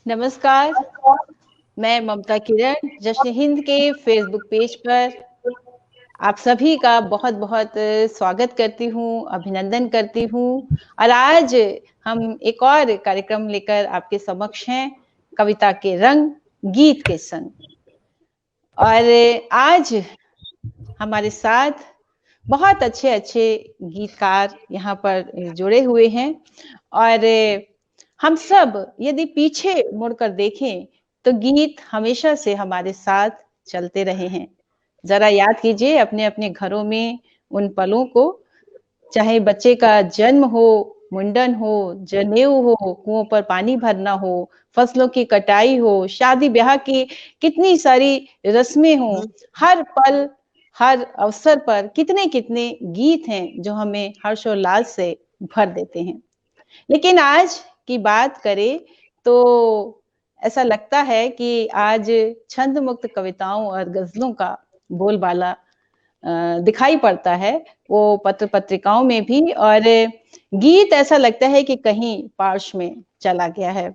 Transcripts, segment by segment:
नमस्कार, मैं ममता किरण जश्न हिंद के फेसबुक पेज पर आप सभी का बहुत-बहुत स्वागत करती हूँ, अभिनंदन करती हूँ और आज हम एक और कार्यक्रम लेकर आपके समक्ष हैं, कविता के रंग, गीत के संग। और आज हमारे साथ बहुत अच्छे-अच्छे गीतकार यहाँ पर जुड़े हुए हैं और हम सब यदि पीछे मुड़कर देखें, तो गीत हमेशा से हमारे साथ चलते रहे हैं। ज़रा याद कीजिए अपने-अपने घरों में उन पलों को, चाहे बच्चे का जन्म हो, मुंडन हो, जनेऊ हो, कुओं पर पानी भरना हो, फसलों की कटाई हो, शादी-ब्याह की कितनी सारी रस्में हों, हर पल, हर अवसर पर कितने-कितने गीत हैं, जो हमें हर्षोल्लास से भर देते हैं। लेकिन आज की बात करें तो ऐसा लगता है कि आज छंद मुक्त कविताओं और गज़लों का बोलबाला दिखाई पड़ता है, वो पत्र-पत्रिकाओं में भी और गीत ऐसा लगता है कि कहीं पार्श्व में चला गया है।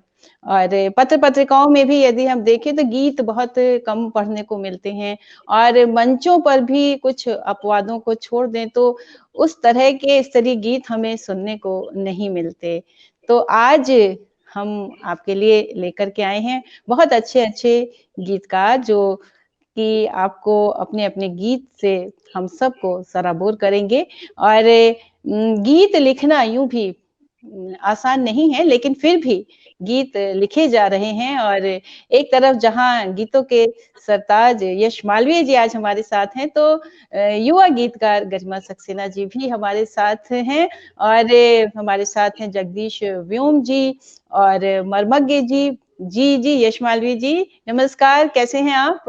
और पत्र-पत्रिकाओं में भी यदि हम देखें तो गीत बहुत कम पढ़ने को मिलते हैं और मंचों पर भी कुछ अपवादों को छोड़ दें तो उस तरह के स्तरीय गीत हमें सुनने को नहीं मिलते। तो आज हम आपके लिए लेकर के आए हैं बहुत अच्छे-अच्छे गीतकार जो कि आपको अपने-अपने गीत से हम सबको सराबोर करेंगे और गीत लिखना यूँ भी आसान नहीं है, लेकिन फिर भी गीत लिखे जा रहे हैं और एक तरफ जहाँ गीतों के सरताज यश मालवीय जी आज हमारे साथ हैं, तो युवा गीतकार गरिमा सक्सेना जी भी हमारे साथ हैं और हमारे साथ हैं जगदीश व्योम जी और मर्मज्ञ जी। जी, यश मालवीय जी, नमस्कार, कैसे हैं आप?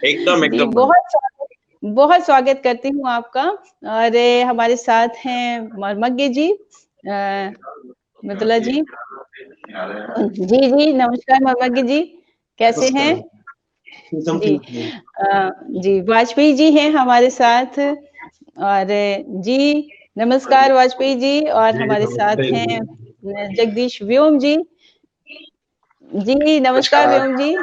एकदम जी, एकदम बहुत स्वागत करती हूँ आपका और हमारे साथ हैं मर्मज्ञ जी मितुला जी। जी, नमस्कार मर्मज्ञ जी, कैसे हैं? नमस्कार। एकदम जी ठीक है। जी, वाजपेयी जी हैं हमारे साथ और जी, नमस्कार वाजपेयी जी और जी हमारे साथ नमस्ते हैं जी। जगदीश व्योम जी। जी, नमस्कार नमस्कार व्योम जी।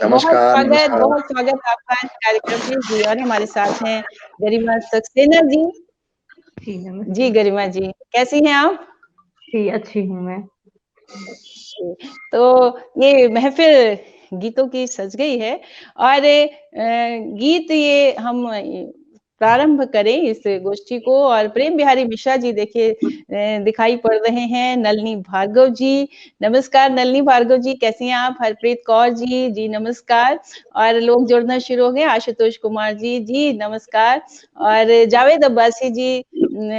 नमस्कार नमस्कार। बहुत स्वागत आपका इस कार्यक्रम में जी और हमारे साथ हैं गरिमा सक्सेना जी। जी, जी, नमस्ते। गरिमा जी, कैसी हैं आप? जी, अच्छी हूँ मैं। जी, तो ये महफ़िल गीतों की सज गई है और गीत ये हम प्रारंभ करें इस गोष्ठी को और प्रेम बिहारी मिश्रा जी देखिए दिखाई पड़ रहे हैं, नलिनी भार्गव जी, नमस्कार नलिनी भार्गव जी, कैसी हैं आप? हरप्रीत कौर जी, जी नमस्कार और लोग जुड़ना शुरू हो गए, आशुतोष कुमार जी, जी नमस्कार और जावेद अब्बासी जी,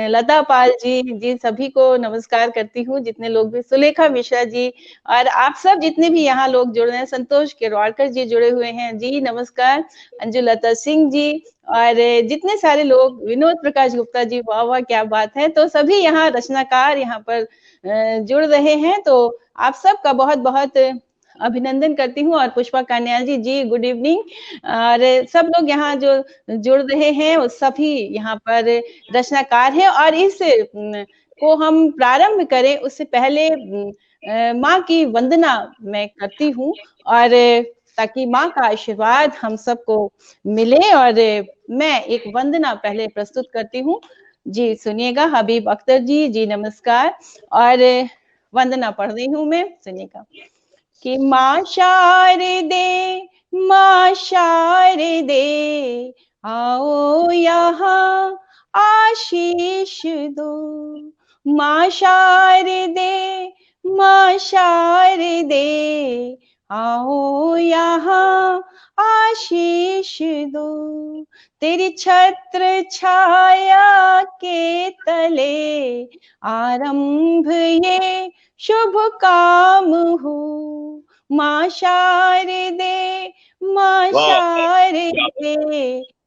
लता पाल जी, सभी को नमस्कार करती हूँ, जितने लोग भी सुलेखा मिश्रा जी और आप सब जितने भी यहाँ लोग जुड़ रहे हैं, संतोष किरवाड़कर जी जुड़े हुए हैं, जी नमस्कार, अंजुलता सिंह जी और जितने सारे लोग, विनोद प्रकाश गुप्ता जी, वाह! क्या बात है। तो सभी यहाँ रचनाकार यहाँ पर जुड़ रहे हैं, तो आप सबका बहुत-बहुत अभिनंदन करती हूँ और पुष्पा कान्याल जी, जी गुड इवनिंग और सब लोग यहाँ जो जुड़ रहे हैं, वो सभी यहाँ पर रचनाकार हैं और इस को हम प्रारंभ करें उससे पहले माँ की वंदना मैं करती हूँ और ताकि माँ का आशीर्वाद हम सबको मिले और मैं एक वंदना पहले प्रस्तुत करती हूँ। जी, सुनिएगा हबीब अख्तर जी, जी नमस्कार और वंदना पढ़ रही हूँ मैं, सुनिएगा। कि माँ शारदे आओ यहाँ आशीष दो माँ शारदे आओ यहाँ आशीष दो तेरी छत्र छाया के तले आरंभ ये शुभ काम हो माँ शारदे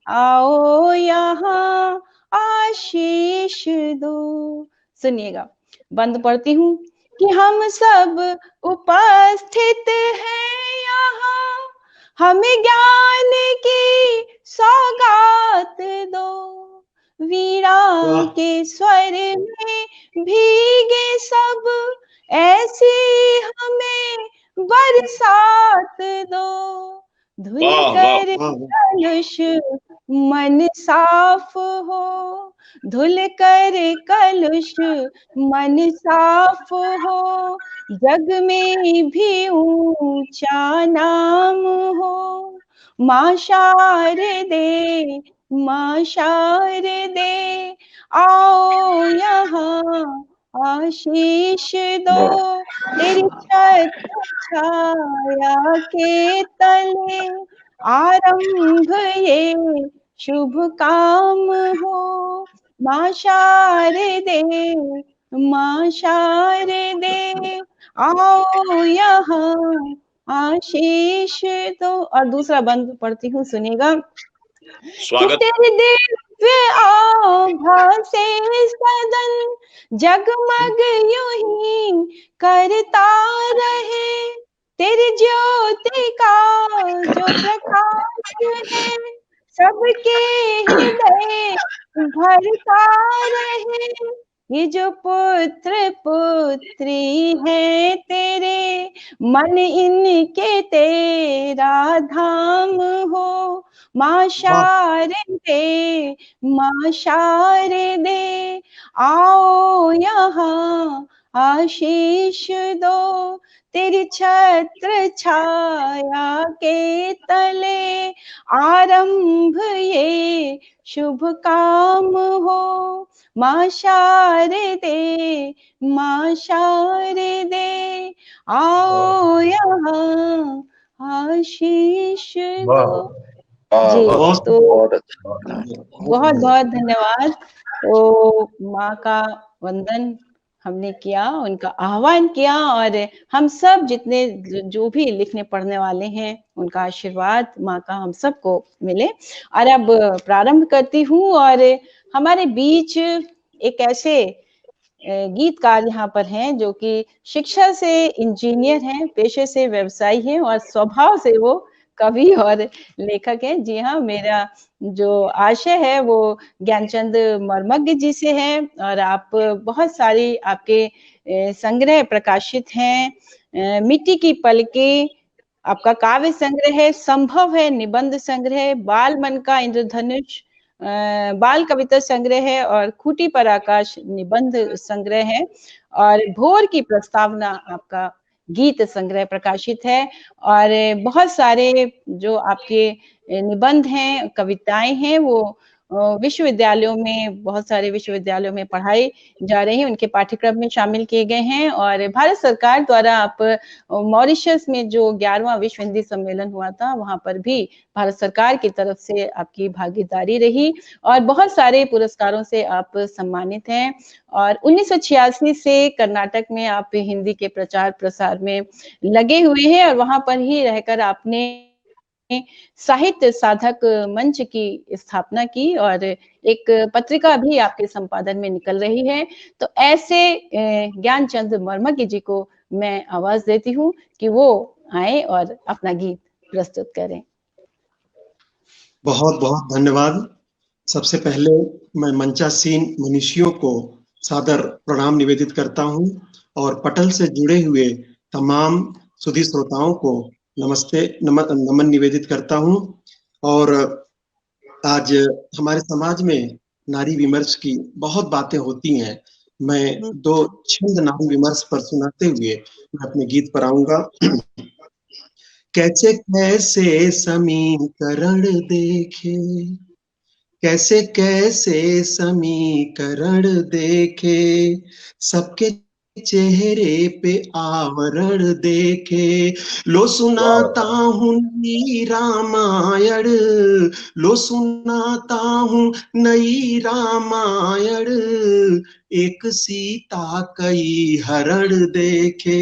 आओ यहाँ आशीष दो सुनिएगा बंद पढ़ती हूँ कि हम सब उपस्थित हैं यहाँ हमें ज्ञान की सौगात दो वीणा के स्वर में भीगे सब ऐसी हमें बरसात दो, धुल कर कलुष मन साफ हो, धुल कर कलुष मन साफ हो, जग में भी ऊंचा नाम हो। माँ शारदे, माँ शारदे, आओ यहाँ आशीष दो, तेरी छत्र छाया के तले आरंभ ये शुभ काम हो। माँ शारदे, माँ शारदे, आओ यहाँ आशीष दो। और दूसरा बंद पढ़ती हूँ, सुनिएगा। स्वागत। तेरे दिव्य आभा से सदन जगमग यूं ही करता रहे, तेरी ज्योति का जो प्रकाश है सबके हृदय भरता रहे। ये जो पुत्र पुत्री है तेरे, मन इनके तेरा धाम हो। माँ शारदे, माँ शारदे, आओ यहाँ आशीष दो, तेरी छत्र छाया के तले आरंभ ये शुभ काम हो। माँ शारदे, माँ शारदे, आओ यहाँ आशीष दो। जी, तो बहुत बहुत धन्यवाद। तो माँ का वंदन हमने किया, उनका आह्वान किया, और हम सब जितने जो भी लिखने पढ़ने वाले हैं उनका आशीर्वाद माँ का हम सबको मिले। और अब प्रारंभ करती हूँ। और हमारे बीच एक ऐसे गीतकार यहाँ पर हैं जो कि शिक्षा से इंजीनियर हैं, पेशे से व्यवसायी हैं और स्वभाव से वो कवि और लेखक हैं। जी हाँ, मेरा जो आशय है वो ज्ञानचंद मर्मज्ञ जी से है। और आप बहुत सारी आपके संग्रह प्रकाशित हैं। मिट्टी की पलकें आपका काव्य संग्रह है, संभव है निबंध संग्रह, बाल मन का इंद्रधनुष बाल कविता संग्रह है, और खूटी पर आकाश निबंध संग्रह है, और भोर की प्रस्तावना आपका गीत संग्रह प्रकाशित है। और बहुत सारे जो आपके निबंध हैं, कविताएं हैं, वो विश्वविद्यालयों में, बहुत सारे विश्वविद्यालयों में पढ़ाई जा रही हैं, उनके पाठ्यक्रम में शामिल किए गए हैं। और भारत सरकार द्वारा आप मॉरिशस में जो 11वां विश्व हिंदी सम्मेलन हुआ था, वहां पर भी भारत सरकार की तरफ से आपकी भागीदारी रही, और बहुत सारे पुरस्कारों से आप सम्मानित हैं। और 1986 से कर्नाटक में आप हिंदी के प्रचार प्रसार में लगे हुए हैं, और वहां पर ही रहकर आपने साहित्य साधक मंच की स्थापना की, और एक पत्रिका भी आपके संपादन में निकल रही है। तो ऐसे ज्ञानचंद मर्मज्ञ जी को मैं आवाज देती हूँ कि वो आए और अपना गीत प्रस्तुत करें। बहुत बहुत धन्यवाद। सबसे पहले मैं मंचासीन मनुष्यों को सादर प्रणाम निवेदित करता हूं, और पटल से जुड़े हुए तमाम सुधी श्रोताओं को नमस्ते नमन निवेदित करता हूं। और आज हमारे समाज में नारी विमर्श की बहुत बातें होती हैं। मैं 2 छंद नारी विमर्श पर सुनाते हुए मैं अपने गीत पर आऊंगा। कैसे कैसे समीकरण देखे, कैसे कैसे समीकरण देखे, सबके चेहरे पे आवरण देखे। लो सुनाता हूँ नई रामायण, लो सुनाता हूँ नई रामायण, एक सीता कई हरण देखे,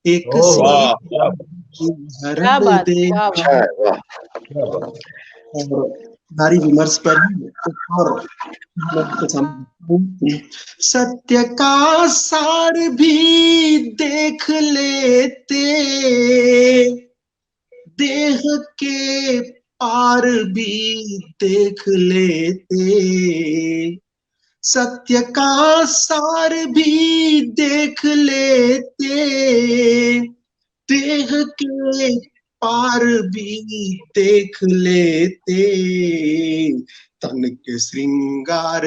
एक सीता हरण देखे। नारी विमर्श पर और सत्य का सार भी देख लेते, देह के पार भी देख लेते, सत्य का सार भी देख लेते, देह के पार भी देख लेते, तन के श्रृंगार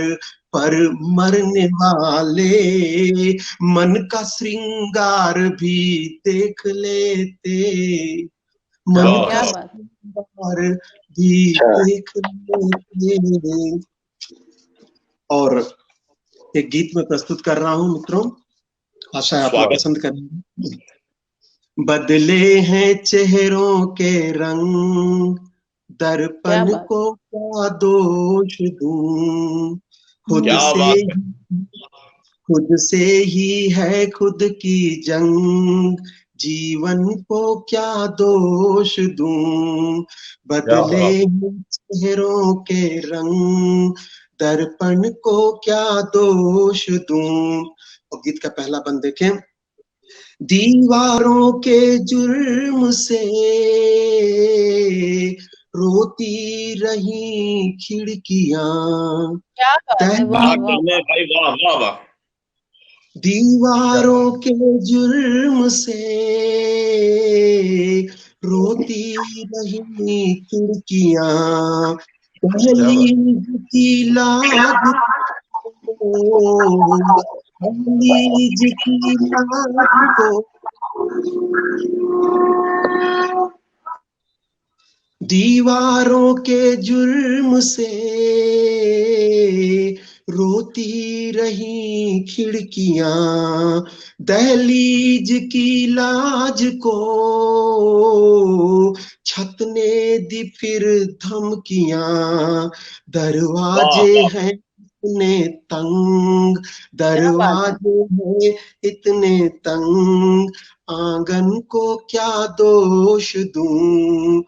पर मरने वाले मन का श्रृंगार भी देख लेते, मन का श्रृंगार भी देख लेते। और एक गीत में प्रस्तुत कर रहा हूं मित्रों, आशा है आप लोग पसंद करेंगे। बदले हैं चेहरों के रंग, दर्पण को क्या दोष दूं, खुद से ही है खुद की जंग, जीवन को क्या दोष दूं। बदले हैं चेहरों के रंग, दर्पण को क्या दोष दूं। और गीत का पहला बंद देखें। दीवारों के जुर्म से रोती रही खिड़कियां, दीवारों के जुर्म से रोती रही खिड़कियां, दहलीज की लाज दहलीज की लाज को, दीवारों के जुर्म से रोती रही खिड़कियां, दहलीज की लाज को छत ने दी फिर धमकियां, दरवाजे हैं इतने तंग, दरवाजे हैं इतने तंग, आंगन को क्या दोष दूं।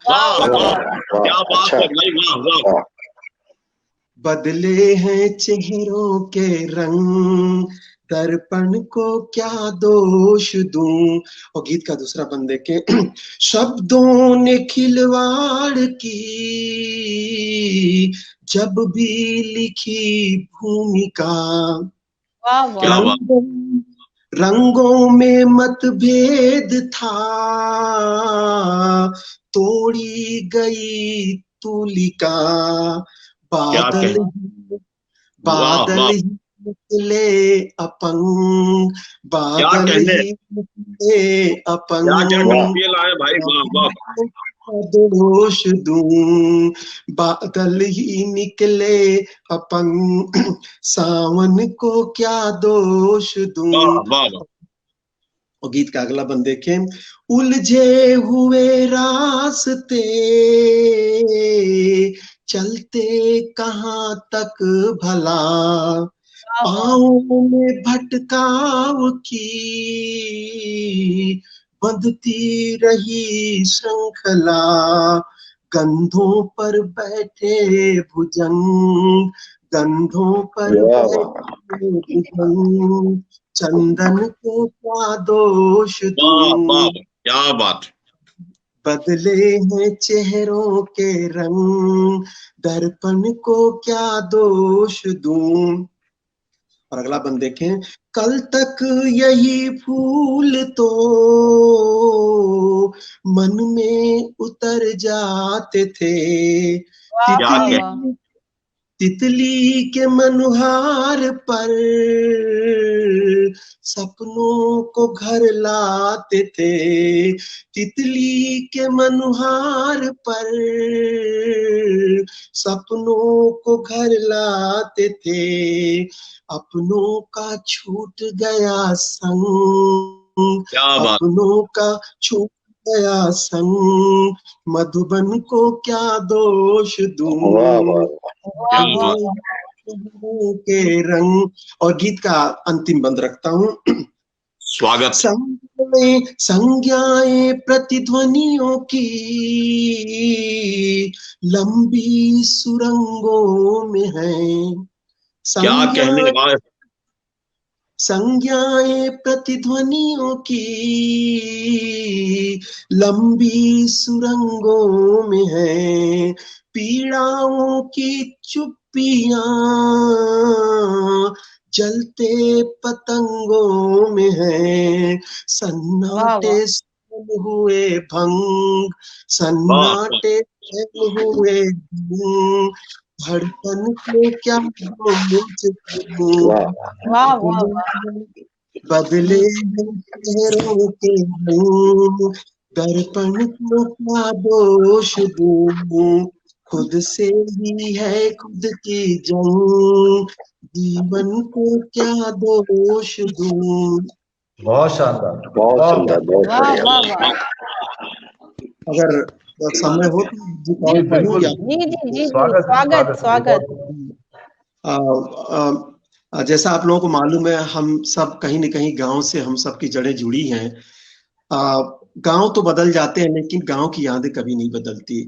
बदले हैं चेहरों के रंग, दर्पण को क्या दोष दूं। और गीत का दूसरा बंद देखें। शब्दों ने खिलवाड़ की जब भी लिखी भूमिका, रंगों में मतभेद था, तोड़ी गई तुलिका, बादल ही निकले अपंग, बादल ही निकले अपंग, दोष दूं, बादल ही निकले अपंग, सावन को क्या दोष दूं। और गीत का अगला बंद देखें। उलझे हुए रास्ते चलते कहाँ तक भला, पाँव में भटकाव की बंधती रही श्रृंखला, गंधों पर बैठे भुजंग, गंधों पर बैठे भुजंग, चंदन को क्या दोष दूं। क्या बात। बदले हैं चेहरों के रंग, दर्पण को क्या दोष दूं। और अगला बंद देखें। कल तक यही फूल तो मन में उतर जाते थे, तितली के मनुहार पर सपनों को घर लाते थे, तितली के मनुहार पर सपनों को घर लाते थे, अपनों का छूट गया संग, अपनों का छूट गया संग, मधुबन को क्या दोष दूं। के रंग। और गीत का अंतिम बंद रखता हूं। स्वागत। संज्ञाएं प्रतिध्वनियों की लंबी सुरंगों में है, क्या कहने वाले। संज्ञाएं प्रतिध्वनियों की लंबी सुरंगों में है, पीड़ाओं की चुप्पियां जलते पतंगों में है, सन्नाटे हुए भंग, सन्नाटे हुए धुन, धड़कन को क्या दूं, वाह वाह वाह, बदले चेहरों के रंग, दर्पण को क्या दोष दूं, खुद से ही है खुद की जंग, जीवन को क्या दोष दूं। बहुत शानदार, बहुत सुंदर, बहुत वाह बढ़िया। वाह वाह, अगर समय हो तो जी कॉल बिल्कुल करूं या जी जी जी जी, स्वागत स्वागत स्वागत। जैसा आप लोगों को मालूम है, हम सब कहीं न कहीं गांव से हम सब की जड़ें जुड़ी हैं। गांव तो बदल जाते हैं लेकिन गांव की यादें कभी नहीं बदलती।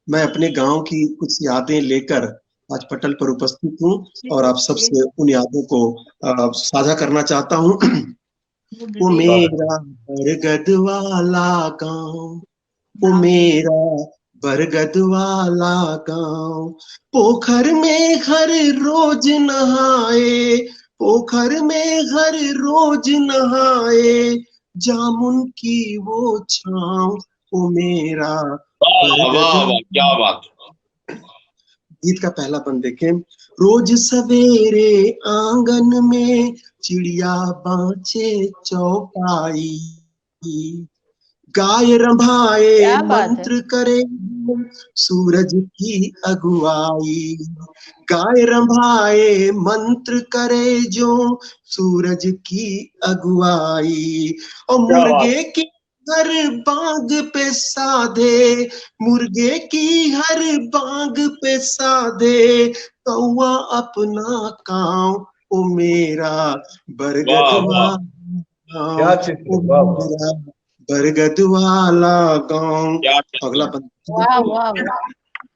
मैं अपने गांव की कुछ यादें लेकर आज पटल पर उपस्थित हूँ और आप सबसे उन यादों को साझा करना चाहता हूँ। वो मेरा बरगद वाला गांव, वो मेरा बरगद वाला गांव, पोखर में हर रोज नहाए, पोखर में हर रोज नहाए, जामुन की वो छाँव, वो मेरा बरगद। वाह वाह, क्या बात। गीत का पहला बंद देखें। रोज सवेरे आंगन में चिड़िया बाँचे चौपाई, गाय रंभाए क्या बात है, मंत्र करे सूरज की अगुवाई, गाय रंभाए मंत्र करे जो सूरज की अगुवाई, और मुर्गे की हर बाग पे साधे, मुर्गे की हर बाग पे साधे, कौआ अपना काम, ओ मेरा बरगद वाला क्या गाँव, चित्र, ओ वाह वाह। मेरा बरगद वाला गाँव। क्या अगला वाह वाह वाह,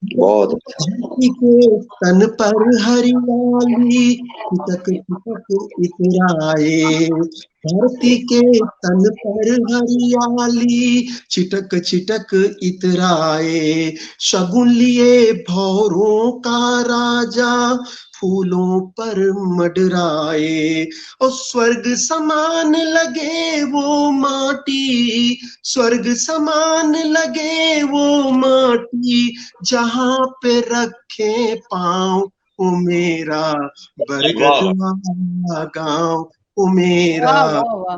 बहुत धरती के तन पर हरियाली चिटक चिटक इतराए, धरती के तन पर हरियाली चिटक चिटक इतराए, शगुन लिए भौरों का राजा फूलों पर मडराए, और स्वर्ग समान लगे वो माटी, स्वर्ग समान लगे वो माटी, जहाँ पे रखे पाँव, ओ मेरा बरगद वाला गाँव, ओ मेरा वाह वाह वाह,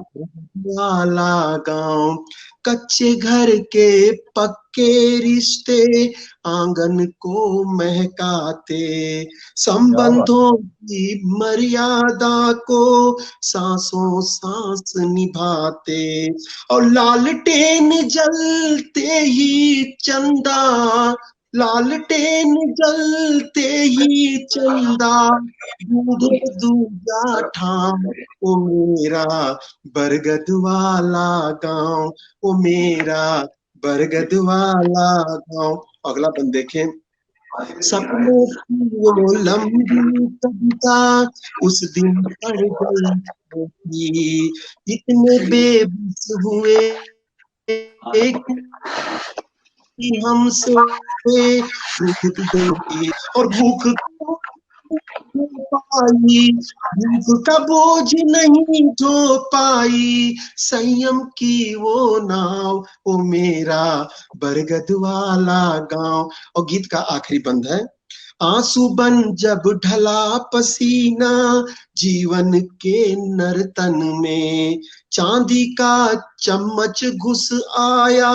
वाला गाँव। कच्चे घर के पक्के रिश्ते आंगन को महकाते, संबंधों की मर्यादा को सांसों सांस निभाते, और लालटेन जलते ही चंदा, लालटेन जलते ही चंदा, दूधे दूजा ठाम, ओ मेरा बरगद वाला गाँव, ओ मेरा बरगद वाला गाँव। अगला बंद देखें। सपनों की वो लंबी कविता उस दिन पड़ गई, इतने बेबस हुए कि हम सोए भूख गई, और भूख पाई, भूख का बोझ नहीं ढो पाई, संयम की वो नाव, ओ मेरा बरगद वाला गाँव। और गीत का आखिरी बंद है। आंसू बन जब ढला पसीना जीवन के नर्तन में, चांदी का चम्मच घुस आया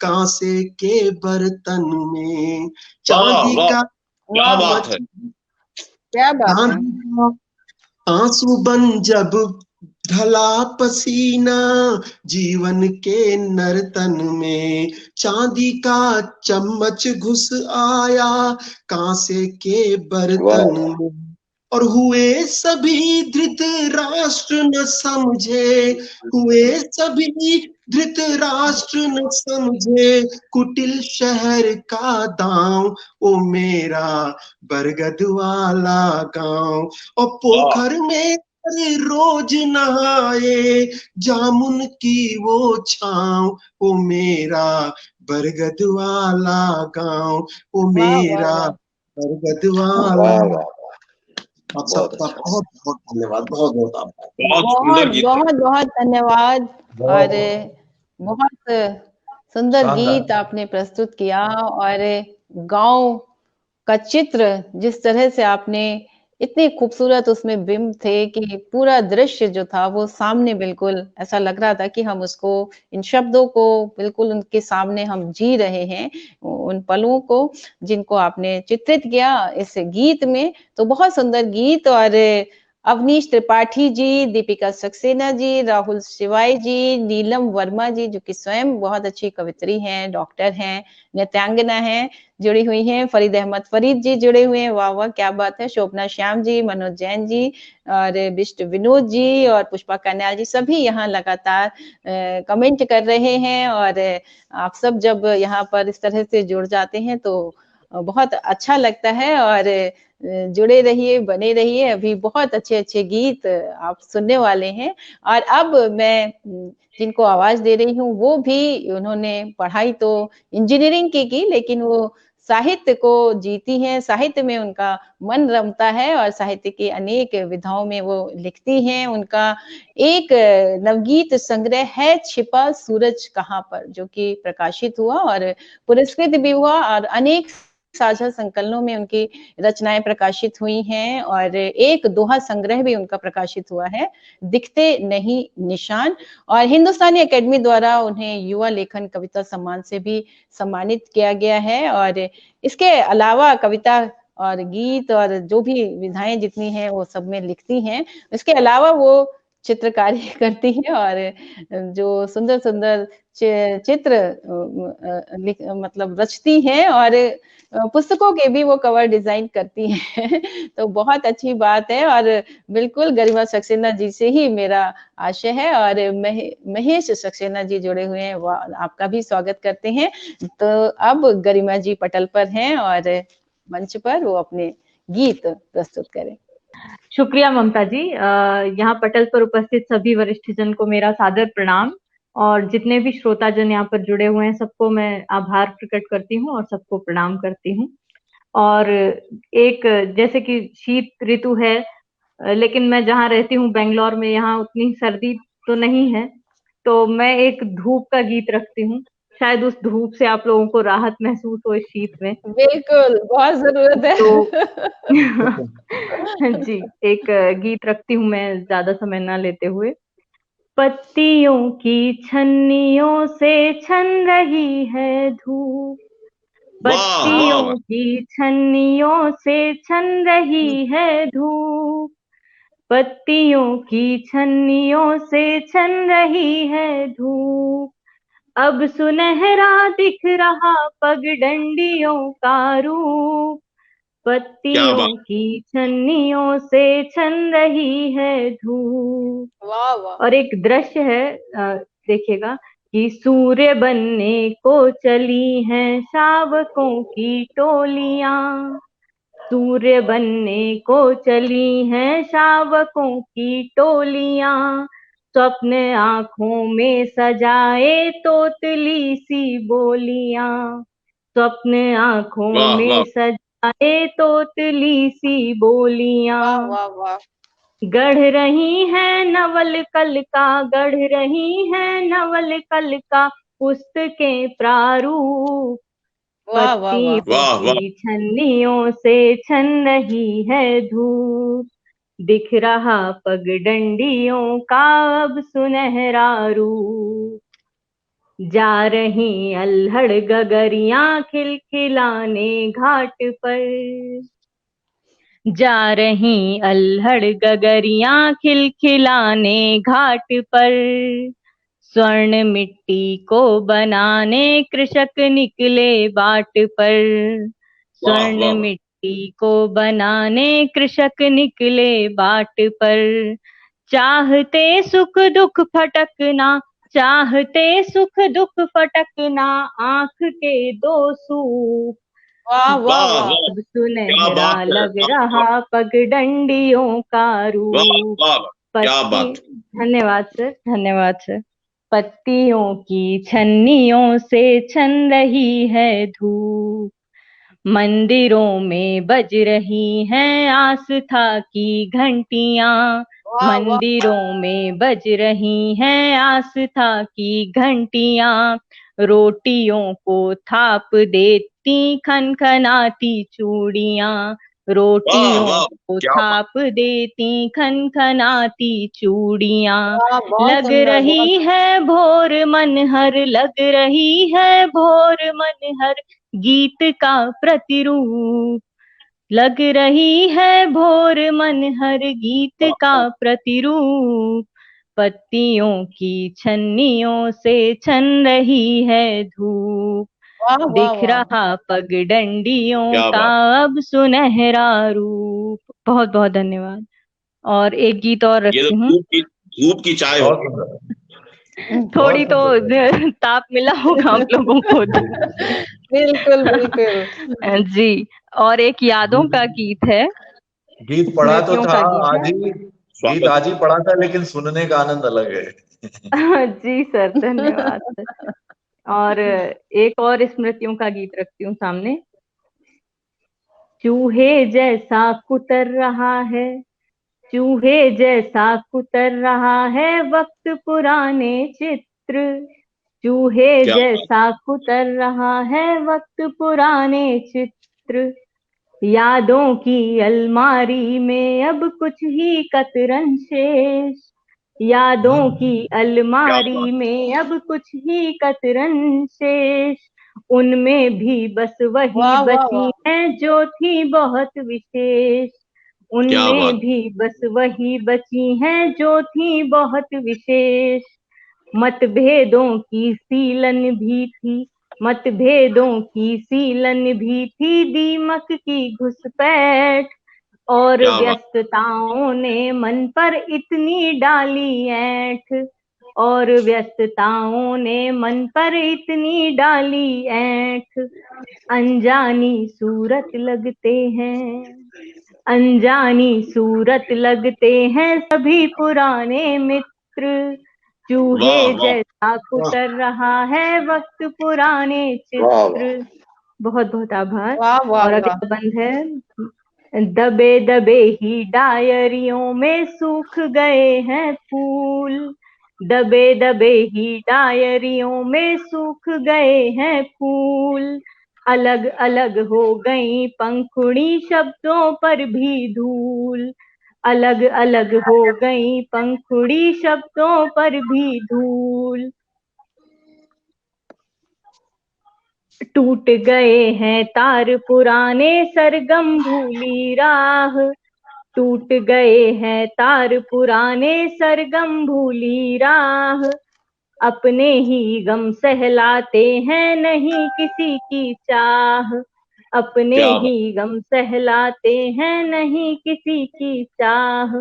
कांसे के बर्तन में, चांदी का क्या बात है। क्या बात है, आंसू बन जब ढला पसीना जीवन के नर्तन में, चांदी का चम्मच घुस आया कांसे के बर्तन में, और हुए सभी धृत राष्ट्र न समझे, हुए सभी धृत राष्ट्र न समझे, कुटिल शहर का दांव, ओ मेरा बरगद वाला गाँव, और पोखर में रोज नहाए जामुन की वो छाँव, ओ मेरा बरगद वाला गाँव, ओ मेरा बरगद वाला। आप सबका बहुत बहुत धन्यवाद, बहुत बहुत आभार। बहुत सुंदर गीत है। बहुत बहुत धन्यवाद। और बहुत सुंदर शानदार। गीत आपने प्रस्तुत किया और गांव का चित्र जिस तरह से आपने इतने खूबसूरत उसमें बिंब थे कि पूरा दृश्य जो था वो सामने बिल्कुल ऐसा लग रहा था कि हम उसको इन शब्दों को बिल्कुल उनके सामने हम जी रहे हैं उन पलों को जिनको आपने चित्रित किया इस गीत में। तो बहुत सुंदर गीत और अवनीश त्रिपाठी जी, दीपिका सक्सेना जी, राहुल शिवाई जी, नीलम वर्मा जी जो कि स्वयं बहुत अच्छी कवित्री हैं, डॉक्टर हैं, नृत्यांगना हैं, जुड़ी हुई हैं, फरीद अहमद फरीद जी जुड़े हुए हैं, वाह वाह क्या बात है, शोभना श्याम जी, मनोज जैन जी और बिष्ट विनोद जी और पुष्पा कन्याल जी सभी यहाँ लगातार कमेंट कर रहे हैं और आप सब जब यहाँ पर इस तरह से जुड़ जाते हैं तो बहुत अच्छा लगता है और जुड़े रहिए, बने रहिए, अभी बहुत अच्छे-अच्छे गीत आप सुनने वाले हैं और अब मैं जिनको आवाज़ दे रही हूँ वो भी उन्होंने पढ़ाई तो इंजीनियरिंग की लेकिन वो साहित्य को जीती हैं, साहित्य में उनका मन रमता है और साहित्य की अनेक विधाओं में वो लिखती हैं। उनका एक नवगीत संग्रह है छिपा सूरज कहाँ पर जो कि प्रकाशित हुआ और पुरस्कृत भी हुआ और अनेक साझा संकलनों में उनकी रचनाएं प्रकाशित हुई हैं और एक दोहा संग्रह भी उनका प्रकाशित हुआ है, दिखते नहीं निशान और हिंदुस्तानी अकेडमी द्वारा उन्हें युवा लेखन कविता सम्मान से भी सम्मानित किया गया है और इसके अलावा कविता और गीत और जो भी विधाएं जितनी हैं वो सब में लिखती हैं। इसके अलावा वो चित्रकारी करती हैं और जो सुंदर-सुंदर चित्र मतलब रचती हैं और पुस्तकों के भी वो कवर डिजाइन करती हैं तो बहुत अच्छी बात है और बिल्कुल गरिमा सक्सेना जी से ही मेरा आशय है और महेश सक्सेना जी जुड़े हुए हैं, आपका भी स्वागत करते हैं। तो अब गरिमा जी पटल पर हैं और मंच पर वो अपने गीत प्रस्तुत करें। शुक्रिया ममता जी। यहाँ पटल पर उपस्थित सभी वरिष्ठ जन को मेरा सादर प्रणाम और जितने भी श्रोताजन यहाँ पर जुड़े हुए हैं सबको मैं आभार प्रकट करती हूँ और सबको प्रणाम करती हूँ। और एक जैसे कि शीत ऋतु है लेकिन मैं जहाँ रहती हूँ बेंगलोर में यहाँ उतनी सर्दी तो नहीं है तो मैं एक धूप का गीत रखती हूँ, शायद उस धूप से आप लोगों को राहत महसूस हो इस शीत में। बिल्कुल बहुत जरूरत है तो जी एक गीत रखती हूँ मैं ज्यादा समय ना लेते हुए। पत्तियों की छन्नियों से छन रही है धूप, पत्तियों की छन्नियों से छन रही है धूप, पत्तियों की छन्नियों से छन रही है धूप, अब सुनहरा दिख रहा पगडंडियों का रूप, पत्तियों की छन्नियों से छन रही है धूप। वाह वाह। और एक दृश्य है देखिएगा कि सूर्य बनने को चली हैं शावकों की टोलियां, सूर्य बनने को चली हैं शावकों की टोलियां, स्वप्न आंखों में सजाए तोतली सी बोलियां, स्वप्न आंखों में सजाए तोतली सी बोलियां, वाह वाह, गढ़ रही है नवल कल का, गढ़ रही है नवल कल का पुस्तकें प्रारूप, पत्तियों की छन्नियों से छन रही है धूप, दिख रहा पगडंडियों का अब सुनहरा रूप, जा रही अल्हड़ गगरियां खिलखिलाने घाट पर, जा रही अल्हड़ गगरियां खिलखिलाने घाट पर, स्वर्ण मिट्टी को बनाने कृषक निकले बाट पर, स्वर्ण मिट्टी को बनाने कृषक निकले बाट पर, चाहते सुख दुख फटकना, चाहते सुख दुख फटकना आंख के दो सूप, वाह वाह वाह, अब सुनहरा लग रहा पगडंडियों का रूप, धन्यवाद सर, धन्यवाद सर। पत्तियों की छन्नियों से छन रही है धूप, मंदिरों में बज रही हैं आस्था की घंटियां, मंदिरों में बज रही हैं आस्था की घंटियां, रोटियों को थाप देती खनखनाती चूड़ियां, रोटियों को थाप देती खनखनाती चूड़ियां। लग रही है भोर मनहर, लग रही है भोर मनहर, गीत का प्रतिरूप। लग रही है भोर मनहर, गीत का प्रतिरूप। पत्तियों की छन्नियों से छन रही है धूप, दिख रहा पगडंडियों का अब सुनहरा रूप। बहुत बहुत धन्यवाद। और एक गीत और रखती हूँ। धूप की चाय हो, थोड़ी तो ताप मिला होगा आप लोगों को। बिल्कुल बिल्कुल जी। और एक यादों का गीत है, गीत पढ़ा तो था आज ही, गीत आज ही पढ़ा था, लेकिन सुनने का आनंद अलग है। जी सर, धन्यवाद सर। और एक और स्मृतियों का गीत रखती हूँ सामने। चूहे जैसा कुतर रहा है, चूहे जैसा कुतर रहा है वक्त पुराने चित्र, चूहे जैसा कुतर रहा है वक्त पुराने चित्र। यादों की अलमारी में अब कुछ ही कतरन शेष, यादों की अलमारी में अब कुछ ही कतरन शेष। उनमें भी बस वही बची हैं जो थी बहुत विशेष, उनमें भी बस वही बची हैं जो थी बहुत विशेष। मतभेदों की सीलन भी थी, मतभेदों की सीलन भी थी, दीमक की घुसपैठ। और व्यस्तताओं ने मन पर इतनी डाली ऐंठ, और व्यस्तताओं ने मन पर इतनी डाली ऐंठ। अनजानी सूरत लगते हैं, अनजानी सूरत लगते हैं सभी पुराने मित्र, चूहे जैसा कुतर रहा है वक्त पुराने चित्र। बहुत बहुत आभार। और अगला बंद है। दबे दबे ही डायरियों में सूख गए हैं फूल, दबे दबे ही डायरियों में सूख गए हैं फूल। अलग अलग हो गई पंखुड़ी शब्दों पर भी धूल, अलग अलग हो गई पंखुड़ी शब्दों पर भी धूल। टूट गए हैं तार पुराने सरगम भूली राह, टूट गए हैं तार पुराने सरगम भूली राह। अपने ही गम सहलाते हैं नहीं किसी की चाह, अपने ही गम सहलाते हैं नहीं किसी की चाह।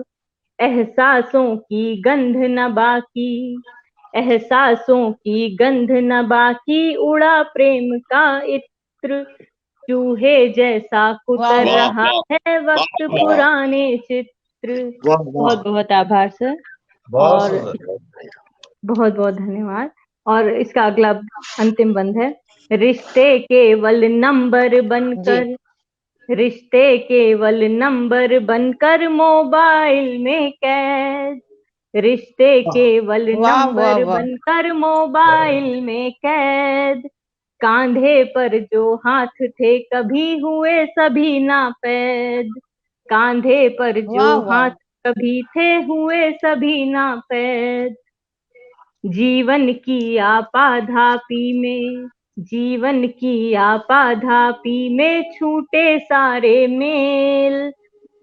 एहसासों की गंध न बाकी, एहसासों की गंध न बाकी, उड़ा प्रेम का इत्र, चूहे जैसा कुतर रहा है वक्त पुराने चित्र। बहुत बहुत आभार सर, और बहुत बहुत धन्यवाद। और इसका अगला अंतिम बंद है। रिश्ते केवल नंबर बनकर, रिश्ते केवल नंबर बनकर मोबाइल में कैद, रिश्ते केवल नंबर बनकर मोबाइल में कैद। कांधे पर जो हाथ थे कभी हुए सभी नापैद, कांधे पर जो हाथ कभी थे हुए सभी नापैद। जीवन की आपाधापी में, जीवन की आपाधापी में छूटे सारे मेल,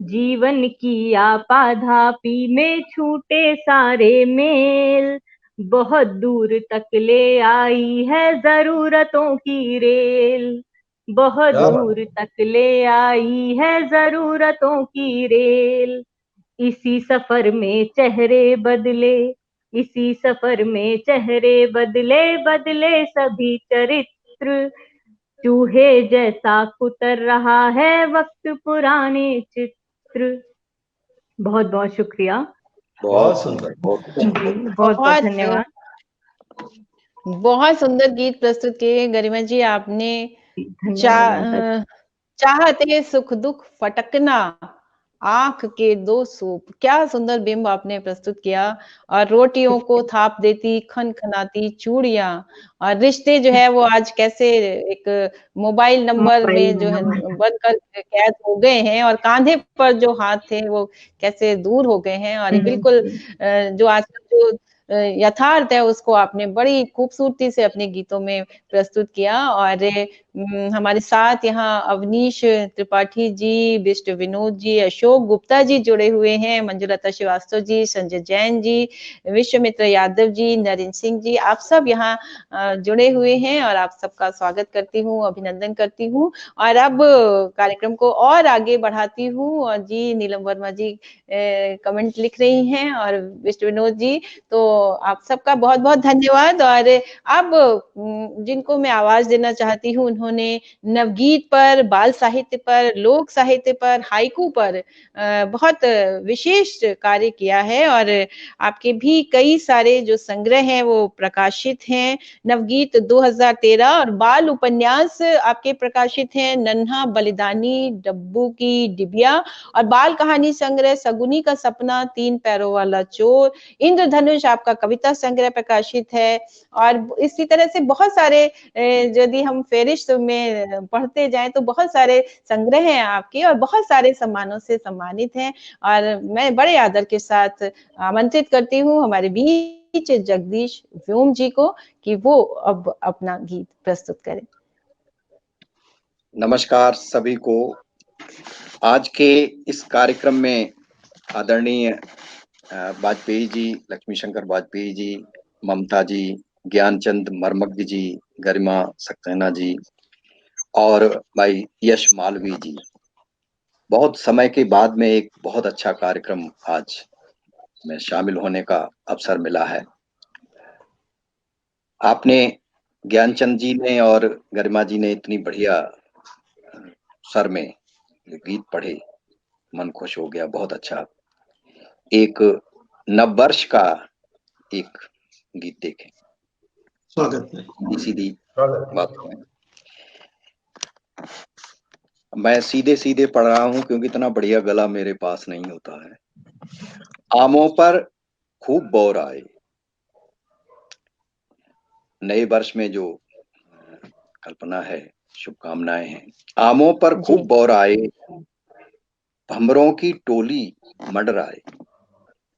जीवन की आपाधापी में छूटे सारे मेल। बहुत दूर तक ले आई है जरूरतों की रेल, बहुत दूर तक ले आई है जरूरतों की रेल। इसी सफर में चेहरे बदले, इसी सफर में चेहरे बदले, बदले सभी चरित्र, चूहे जैसा कुतर रहा है वक्त पुराने चित्र। बहुत बहुत शुक्रिया। बहुत सुंदर, बहुत बहुत धन्यवाद। बहुत सुंदर गीत प्रस्तुत किए गरिमा जी आपने। चाहते सुख दुख फटकना, आंख के दो सूप, क्या सुंदर बिंब आपने प्रस्तुत किया। और रोटियों को थाप देती खनखनाती चूड़ियां, और रिश्ते जो है वो आज कैसे एक मोबाइल नंबर में जो है बनकर कैद हो गए हैं, और कांधे पर जो हाथ थे वो कैसे दूर हो गए हैं। और बिल्कुल जो आजकल जो यथार्थ है उसको आपने बड़ी खूबसूरती से अपने गीतों में प्रस्तुत किया। और हमारे साथ यहाँ अवनीश त्रिपाठी जी, बिष्ट विनोद जी, अशोक गुप्ता जी जुड़े हुए हैं, मंजुलता श्रीवास्तव जी, संजय जैन जी, विश्वमित्र यादव जी, नरेंद्र सिंह जी, आप सब यहाँ जुड़े हुए हैं और आप सबका स्वागत करती हूँ, अभिनंदन करती हूँ। और अब कार्यक्रम को और आगे बढ़ाती हूँ। और जी नीलम वर्मा जी कमेंट लिख रही हैं, और विष्ट विनोद जी, तो आप सबका बहुत बहुत धन्यवाद। और अब जिनको मैं आवाज देना चाहती हूँ, उन्होंने नवगीत पर, बाल साहित्य पर, लोक साहित्य पर, हाइकू पर बहुत विशेष कार्य किया है। और आपके भी कई सारे जो संग्रह हैं वो प्रकाशित हैं। नवगीत 2013 और बाल उपन्यास आपके प्रकाशित हैं, नन्हा बलिदानी, डब्बू की डिबिया, और बाल कहानी संग्रह सगुनी का सपना, तीन पैरों वाला चोर, इंद्रधनुष आपका कविता संग्रह प्रकाशित है। और इसी तरह से बहुत सारे यदि हम फेरिस्त में पढ़ते जाएं तो बहुत सारे संग्रह हैं आपके, और बहुत सारे सम्मानों से सम्मानित हैं। और मैं बड़े आदर के साथ आमंत्रित करती हूँ हमारे बीच जगदीश व्योम जी को कि वो अब अपना गीत प्रस्तुत करें। नमस्कार सभी को। आज के इस कार्यक्रम में आदरणीय वाजपेयी जी, लक्ष्मी शंकर वाजपेयी जी, ममता जी, ज्ञानचंद मर्मज्ञ जी, गरिमा सक्सेना जी और भाई यश मालवी जी, बहुत समय के बाद में एक बहुत अच्छा कार्यक्रम आज में शामिल होने का अवसर मिला है। आपने ज्ञानचंद जी ने और गरिमा जी ने इतनी बढ़िया सर में गीत पढ़े, मन खुश हो गया, बहुत अच्छा। एक नववर्ष का एक गीत देखें। स्वागत है। सीधी बात है, मैं सीधे सीधे पढ़ रहा हूं क्योंकि इतना बढ़िया गला मेरे पास नहीं होता है। आमों पर खूब बौर आए, नए वर्ष में जो कल्पना है, शुभकामनाएं हैं। आमों पर खूब बौर आए, भंवरों की टोली मंडराए,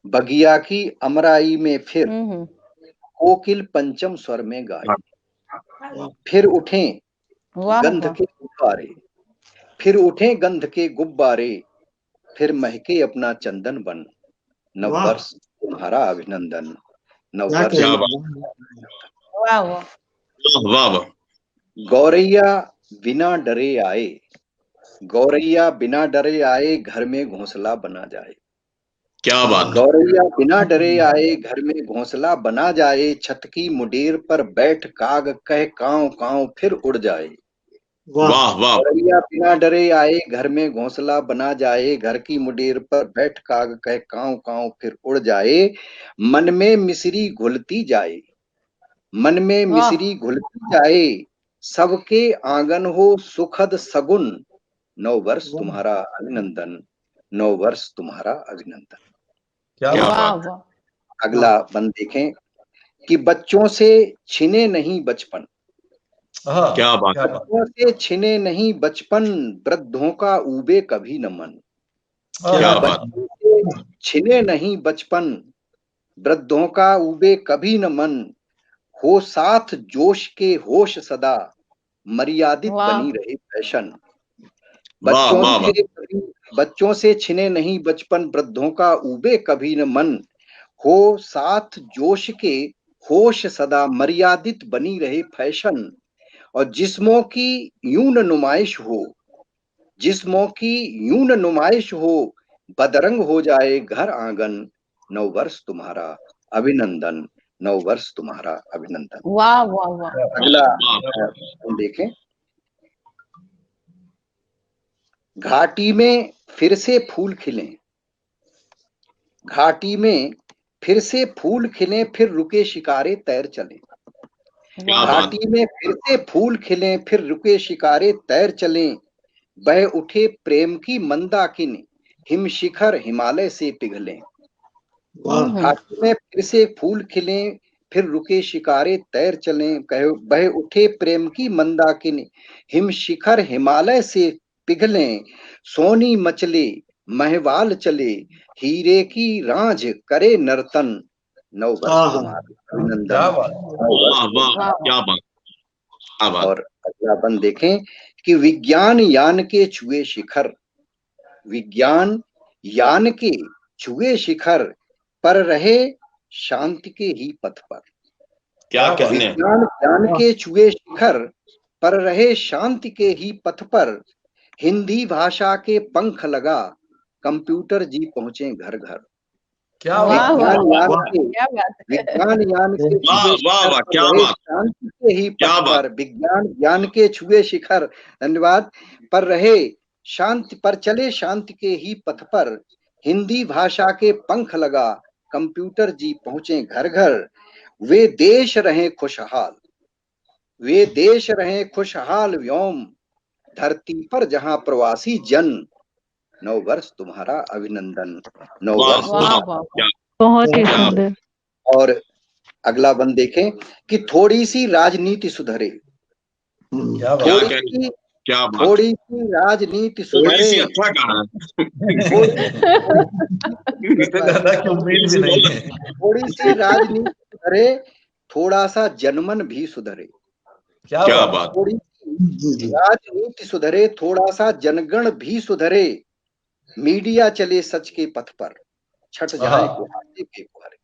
बगिया की अमराई में फिर कोकिल पंचम स्वर में गाए, फिर उठे गंध के गुब्बारे, फिर उठे गंध के गुब्बारे, फिर महके अपना चंदन बन, नववर्ष तुम्हारा अभिनंदन, नववर्ष। गौरैया बिना डरे आए, गौरैया बिना डरे आए, घर में घोंसला बना जाए। क्या बात। गौरैया बिना डरे आए, घर में घोंसला बना जाए, छत की मुडेर पर बैठ काग कह कांव कांव फिर उड़ जाए। वाह वाह। गौरैया बिना डरे आए, घर में घोंसला बना जाए, घर की मुडेर पर बैठ काग कह कांव कांव फिर उड़ जाए। मन में मिसरी घुलती जाए, मन में मिसरी घुलती जाए, सबके आंगन हो सुखद सगुन, नव वर्ष तुम्हारा अभिनंदन, नव वर्ष तुम्हारा अभिनंदन। क्या बात। अगला बंद देखें कि बच्चों से छिने नहीं बचपन, क्या बात। बच्चों से छिने नहीं बचपन, वृद्धों का ऊबे कभी न मन। क्या बात। बच्चों से छिने नहीं बचपन, वृद्धों का ऊबे कभी न मन, हो साथ जोश के होश सदा, मर्यादित बनी रहे फैशन। बच्चों से छिने नहीं बचपन, वृद्धों का ऊबे कभी न मन, हो साथ जोश के होश सदा, मर्यादित बनी रहे फैशन। और जिस्मों की यूं न नुमाइश हो, जिस्मों की यूं न नुमाइश हो, बदरंग हो जाए घर आंगन, नव वर्ष तुम्हारा अभिनंदन, नव वर्ष तुम्हारा अभिनंदन। वाह वाह वाह। अगला देखें, घाटी में फिर से फूल खिले, घाटी में फिर से फूल खिले, फिर रुके शिकारे तैर चले। घाटी में फिर से फूल खिले, फिर रुके शिकारे तैर चले, बह उठे प्रेम की मंदाकिनी, हिम शिखर हिमालय से पिघले, वाह घाटी में फिर से फूल खिले, फिर रुके शिकारे तैर चले, कहे बहे उठे प्रेम की मंदाकिनी, हिम शिखर हिमालय से पिघले, सोनी मचले महवाल चले, हीरे की रांझ करे नर्तन, नव वर्ष तुम्हारा अभिनंदन। क्या बात, वाह वाह क्या बात, क्या बात। और अगला बंद देखें कि विज्ञान यान के छुए शिखर, विज्ञान यान के छुए शिखर, पर रहे शांति के ही पथ पर। क्या कहने, विज्ञान यान के छुए शिखर, पर रहे शांति के ही पथ पर, हिंदी भाषा के पंख लगा, कंप्यूटर जी पहुंचे घर घर। क्या वाह, बात, वाह, विज्ञान यान के वाह वाह वाह क्या बात, शांति के ही क्या पथ बात। पर, विज्ञान ज्ञान के छुए शिखर, धन्यवाद, पर रहे शांति, पर चले शांति के ही पथ पर, हिंदी भाषा के पंख लगा, कंप्यूटर जी पहुंचे घर घर। वे देश रहे खुशहाल, वे देश रहे खुशहाल व्योम, धरती पर जहां प्रवासी जन, नव वर्ष तुम्हारा अभिनंदन, नव वाह वर्ष। वाह क्या, बहुत ही क्या सुंदर। और अगला बंद देखें कि थोड़ी सी राजनीति सुधरे, क्या बात, क्या कहने, क्या बात, थोड़ी सी राजनीति थोड़ी सुधरे, सी अच्छा कहा, इससे ज्यादा की उम्मीद भी नहीं है। थोड़ी सी राजनीति सुधरे, थोड़ा सा जनमन भी सुधरे, क्या क्या बात, बात, थोड़ी सी राजनीति सुधरे, थोड़ा सा जनगण भी सुधरे, मीडिया चले सच के पथ पर, छट जाए कुहारे बेकुहारे।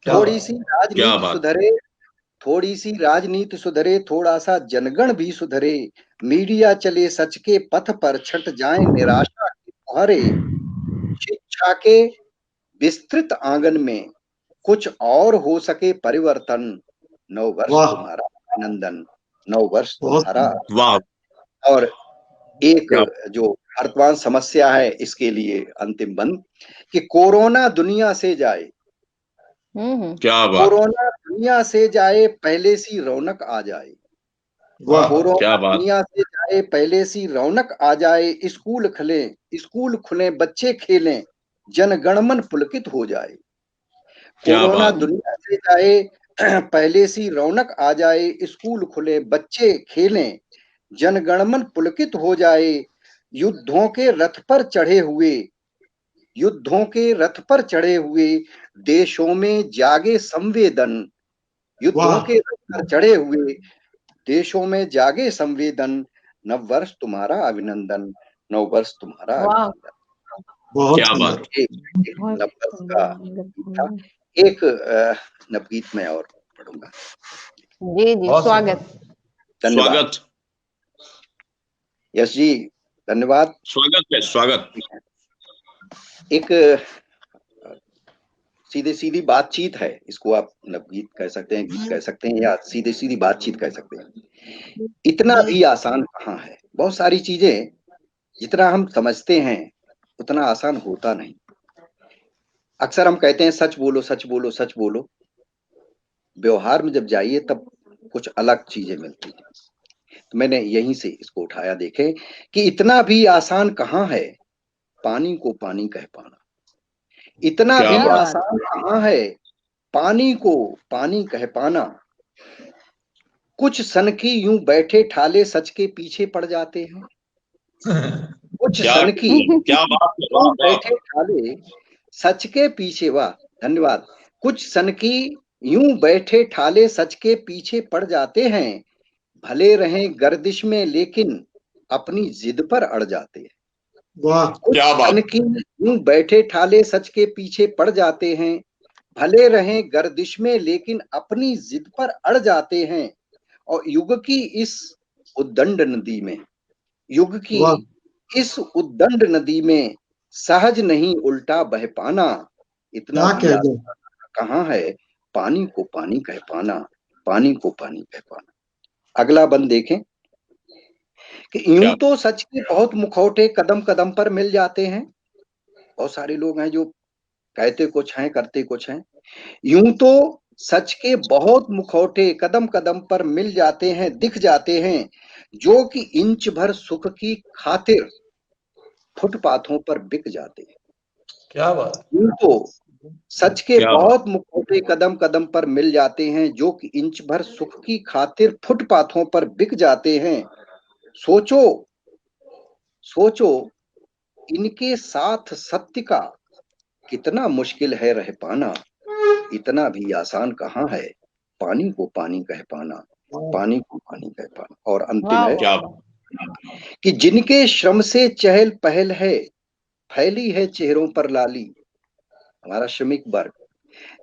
थोड़ी सी राजनीति सुधरे, थोड़ी सी राजनीति सुधरे, थोड़ा सा जनगण भी सुधरे, मीडिया चले सच के पथ पर, छट जाए निराशा के कुहारे। शिक्षा के विस्तृत आंगन में कुछ और हो सके परिवर्तन, नव वर्ष तुम्हारा अभिनंदन, नव वर्ष तुम्हारा। वाह। और एक जो भारतवान समस्या है इसके लिए अंतिम बंद कि कोरोना दुनिया से जाए, क्या बात, कोरोना दुनिया से जाए, पहले सी रौनक आ जाए, कोरोना दुनिया से जाए, पहले सी रौनक आ जाए, स्कूल खुले बच्चे खेलें, जनगणमन पुलकित हो जाए। कोरोना दुनिया से जाए, पहले सी रौनक आ जाए, स्कूल खुले बच्चे खेलें, जनगणमन पुलकित हो जाए। युद्धों के रथ पर चढ़े हुए, युद्धों के रथ पर चढ़े हुए, देशों में जागे संवेदन, युद्धों के रथ पर चढ़े हुए, देशों में जागे संवेदन, नव वर्ष तुम्हारा अभिनंदन, नव वर्ष तुम्हारा अभिनंदन। क्या बात, नववर्ष का था। एक नवगीत में और पढ़ूंगा। जी जी, स्वागत, स्वागत, यश जी धन्यवाद, स्वागत है, स्वागत। एक सीधे सीधी बातचीत है, इसको आप नवगीत कह सकते हैं, गीत कह सकते हैं, या सीधे सीधी बातचीत कह सकते हैं। इतना भी आसान कहाँ है, बहुत सारी चीजें जितना हम समझते हैं उतना आसान होता नहीं। अक्सर हम कहते हैं सच बोलो सच बोलो सच बोलो, व्यवहार में जब जाइए तब कुछ अलग चीजें मिलती हैं। तो मैंने यहीं से इसको उठाया, देखे कि इतना भी आसान कहाँ है पानी को पानी कह पाना, इतना भी आसान कहाँ है पानी को पानी कह पाना। कुछ सनकी यूं बैठे ठाले सच के पीछे पड़ जाते हैं, कुछ सनकी क्या बात, बैठे ठाले सच के पीछे, वाह धन्यवाद, कुछ सनकी यूं बैठे ठाले सच के पीछे पड़ जाते हैं, भले रहें गर्दिश में लेकिन अपनी जिद पर अड़ जाते हैं। कुछ सनकी यूं बैठे ठाले सच के पीछे पड़ जाते हैं, भले रहें गर्दिश में लेकिन अपनी जिद पर अड़ जाते हैं। और युग की इस उद्दंड नदी में, युग की इस उद्दंड नदी में सहज नहीं उल्टा बह पाना, इतना कहाँ है पानी को पानी कह पाना, पानी को पानी कह पाना। अगला बंद देखें कि यूं तो सच के बहुत मुखौटे कदम कदम पर मिल जाते हैं, बहुत सारे लोग हैं जो कहते कुछ हैं करते कुछ हैं। यूं तो सच के बहुत मुखौटे कदम कदम पर मिल जाते हैं, दिख जाते हैं, जो कि इंच भर सुख की खातिर, फुटपाथों पर बिक जाते। क्या बात। उनको सच के क्या बहुत मुखौटे कदम कदम पर मिल जाते हैं, जो कि इंच भर सुख की खातिर फुटपाथों पर बिक जाते हैं। सोचो सोचो इनके साथ सत्य का कितना मुश्किल है रह पाना, इतना भी आसान कहाँ है पानी को पानी कह पाना, पानी को पानी कह पाना। और अंतिम वाह है क्या कि जिनके श्रम से चहल पहल है, फैली है चेहरों पर लाली। हमारा श्रमिक वर्ग,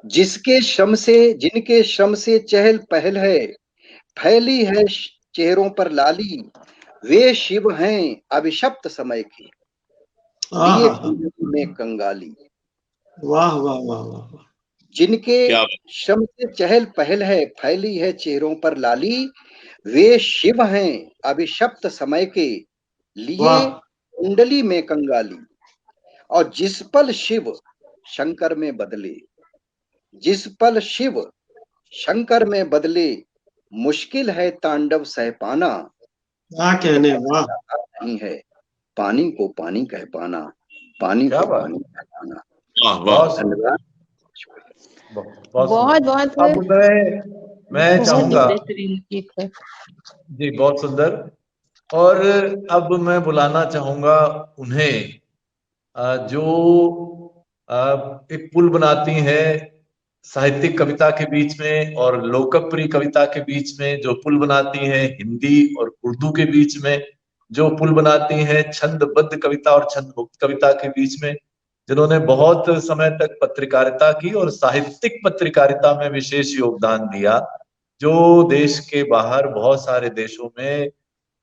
जिनके श्रम से चहल पहल है, फैली है चेहरों पर लाली। वे शिव हैं अभिशप्त समय के, लिए कुंडली में कंगाली। वाह वाह वाह वाह। जिनके क्या श्रम से चहल पहल है, फैली है चेहरों पर लाली। वे शिव हैं अभिशप्त समय के, लिए वाह कुंडली में कंगाली। और जिस पल शिव शंकर में बदले, जिस पल शिव शंकर में बदले, मुश्किल है तांडव सह पाना। क्या कहने, वाह। नहीं है पानी को पानी कह पाना, पानी क्या को बात। पानी कह पाना। वाह वाह। बहुत धन्यवाद। बहुत बहुत अब मैं बहुत चाहूंगा बेहतरीन गीत है। जी, बहुत सुंदर। और अब मैं बुलाना चाहूंगा उन्हें जो एक पुल बनाती हैं साहित्यिक कविता के बीच में और लोकप्रिय कविता के बीच में, जो पुल बनाती हैं हिंदी और उर्दू के बीच में, जो पुल बनाती हैं छंदबद्ध कविता और छंदमुक्त कविता के बीच में, जिन्होंने बहुत समय तक पत्रकारिता की और साहित्यिक पत्रकारिता में विशेष योगदान दिया, जो देश के बाहर बहुत सारे देशों में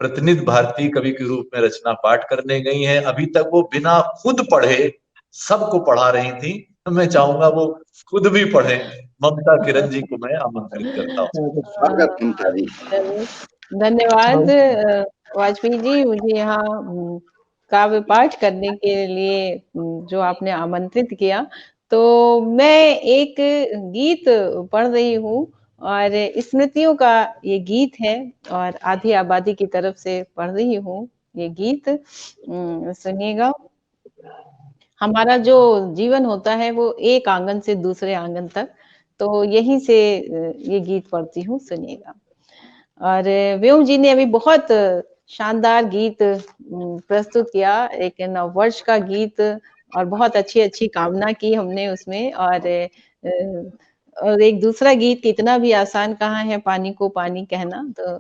प्रतिनिधि भारतीय कवि के रूप में रचना पाठ करने गई हैं। अभी तक वो बिना खुद पढ़े सबको पढ़ा रही थी, तो मैं चाहूंगा वो खुद भी पढ़े। ममता किरण जी को मैं आमंत्रित करता हूँ। स्वागत ममता जी। धन्यवाद वाजपेयी जी, मुझे यहाँ काव्य पाठ करने के लिए जो आपने आमंत्रित किया। तो मैं एक गीत पढ़ रही हूँ और स्मृतियों का ये गीत है और आधी आबादी की तरफ से पढ़ रही हूँ ये गीत। सुनिएगा। हमारा जो जीवन होता है वो एक आंगन से दूसरे आंगन तक, तो यहीं से ये गीत पढ़ती हूँ, सुनिएगा। और व्योम जी ने अभी बहुत शानदार गीत प्रस्तुत किया, एक नववर्ष का गीत, और बहुत अच्छी अच्छी कामना की हमने उसमें। और एक दूसरा गीत, कितना भी आसान कहाँ है पानी को पानी कहना, तो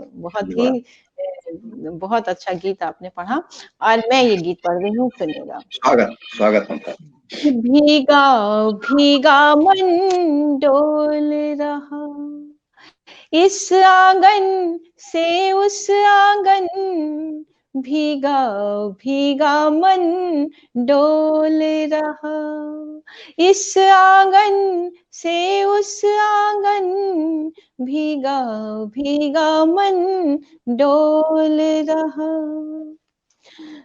बहुत अच्छा गीत आपने पढ़ा। और मैं ये गीत पढ़ रही हूँ, सुनिएगा। स्वागत स्वागत ममता। भीगा भीगा मन डोल रहा, इस आंगन से उस आंगन, भीगा भीगा मन डोल रहा, इस आंगन से उस आंगन, भीगा भीगा मन डोल रहा।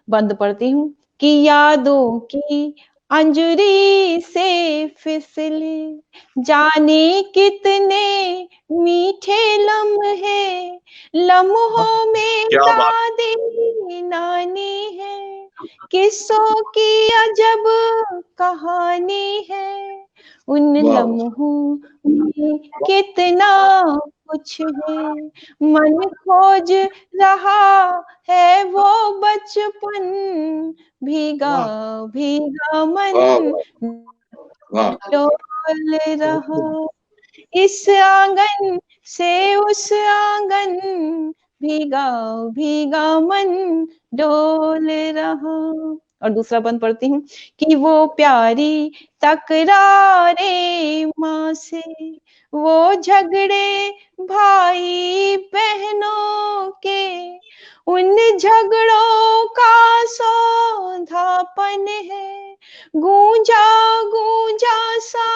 बंद पढ़ती हूँ कि यादों की अंजुरी से फिसले जाने कितने मीठे लम्हे, लम्हों में क्या बात। दादी नानी है, किस्सों की अजब कहानी है, उन वाह। लम्हों में कितना कुछ है, मन खोज रहा है वो बचपन, भीगा भीगा मन वाह। डोल रहा, इस आंगन से उस आंगन, भीगा भीगा मन डोल रहा। और दूसरा बंद पढ़ती हूँ कि वो प्यारी तकरारे माँ से, वो झगड़े भाई बहनों के, उन झगड़ों का सौंधापन है, गूंजा गूंजा सा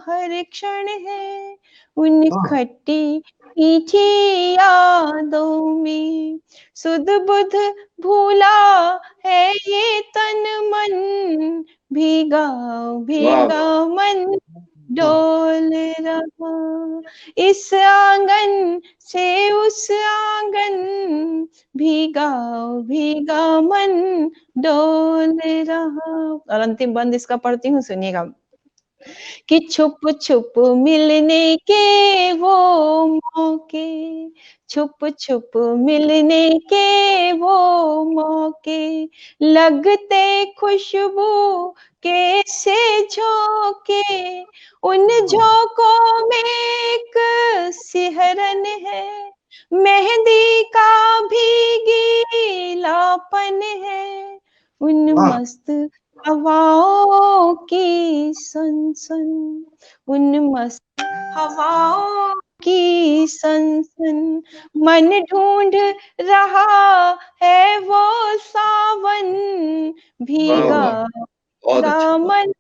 हर क्षण है, उन खट्टी मीठी यादों में सुध बुध भूला है ये तन मन, भीगा भीगा मन डोल रहा, इस आंगन से उस आंगन, भीगा भीगा मन डोल रहा। और अंतिम बंद इसका पढ़ती हूँ, सुनिएगा। कि छुप छुप मिलने के वो मौके, छुप छुप मिलने के वो मौके, लगते खुशबू के से झोंके, उन झोंकों में एक सिहरन है, मेहंदी का भी गीलापन है, उन मस्त हवाओं की सनसन, उन मस्त हवाओं की सनसन, मन ढूंढ रहा है वो सावन, भीगा दामन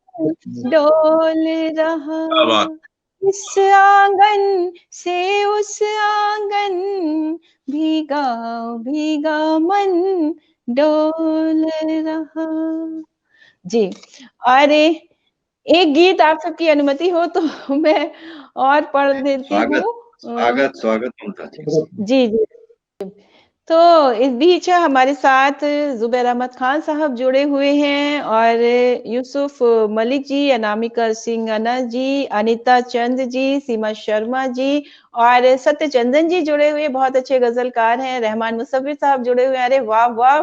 डोल रहा, इस आंगन से उस आंगन, भीगा भीगा मन डोल रहा। जी, और एक गीत आप सबकी अनुमति हो तो मैं और पढ़ देती हूँ। स्वागत स्वागत ममता जी। जी जी। तो इस बीच हमारे साथ जुबैर अहमद खान साहब जुड़े हुए हैं, और यूसुफ मलिक जी, अनामिका सिंह अन्ना जी, अनीता चंद जी, सीमा शर्मा जी और सत्य चंदन जी जुड़े हुए, बहुत अच्छे गजलकार हैं। रहमान मुसव्विर साहब जुड़े हुए हैं। अरे वाह वाह,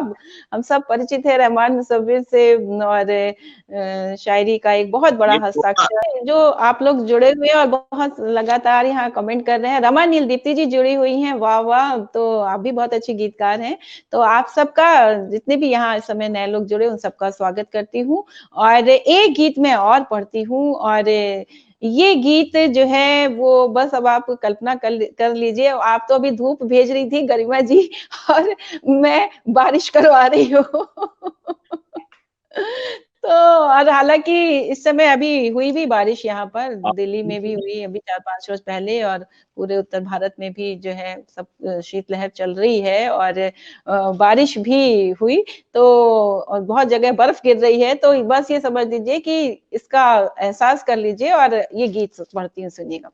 हम सब परिचित है रहमान मुसव्विर से, और शायरी का एक बहुत बड़ा हस्ताक्षर जो आप लोग जुड़े हुए हैं और बहुत लगातार यहाँ कमेंट कर रहे हैं। रमा नील दीप्ति जी जुड़ी हुई हैं, वाह वाह, तो आप भी बहुत अच्छी गीतकार हैं। तो आप सबका, जितने भी यहाँ इस समय नए लोग जुड़े, उन सबका स्वागत करती हूँ। और एक गीत मैं और पढ़ती हूँ, और ये गीत जो है वो बस अब आप कल्पना कर लीजिए। आप तो अभी धूप भेज रही थी गरिमा जी, और मैं बारिश करवा रही हूँ। तो और हालांकि इस समय अभी हुई भी बारिश यहाँ पर, दिल्ली में भी हुई अभी 4-5 रोज पहले, और पूरे उत्तर भारत में भी जो है सब शीतलहर चल रही है, और बारिश भी हुई, तो और बहुत जगह बर्फ गिर रही है। तो बस ये समझ लीजिए कि इसका एहसास कर लीजिए, और ये गीत पढ़ती हूँ, सुनिएगा।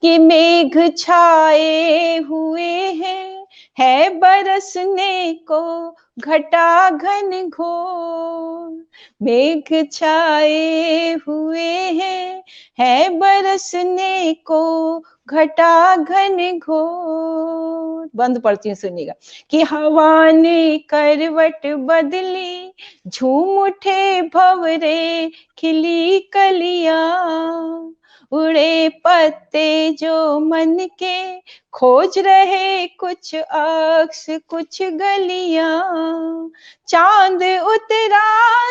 कि मेघ छाए हुए हैं, है बरसने को घटा घन घोर, मेघ छाए हुए हैं, है बरसने को घटा घन घोर। बंद पढ़ती हूँ, सुनिएगा। कि हवा ने करवट बदली, झूम उठे भंवरे खिली कलियां, उड़े पत्ते जो मन के खोज रहे कुछ अक्स कुछ गलियां, चांद उतरा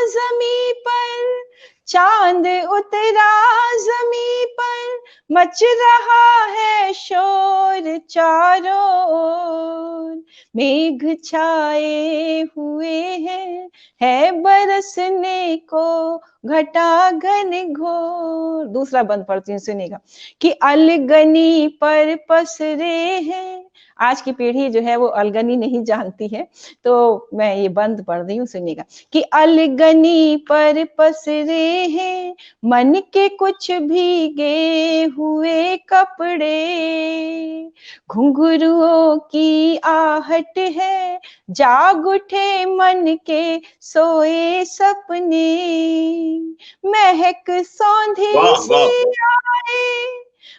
जमी पर, चांद उतरा जमी पर, मच रहा है शोर चारों ओर, मेघ छाए हुए हैं, है बरसने को घटा घन घोर। दूसरा बंद पढ़ती हूँ, सुनिएगा। कि अलगनी पर पसरे हैं, आज की पीढ़ी जो है वो अलगनी नहीं जानती है, तो मैं ये बंद पढ़ रही हूँ, सुनिएगा। कि अलगनी पर पसरे हैं, मन के कुछ भीगे हुए कपड़े, घुंघरुओं की आहट है, जाग उठे मन के सोए सपने, महक सौंधी सी आए,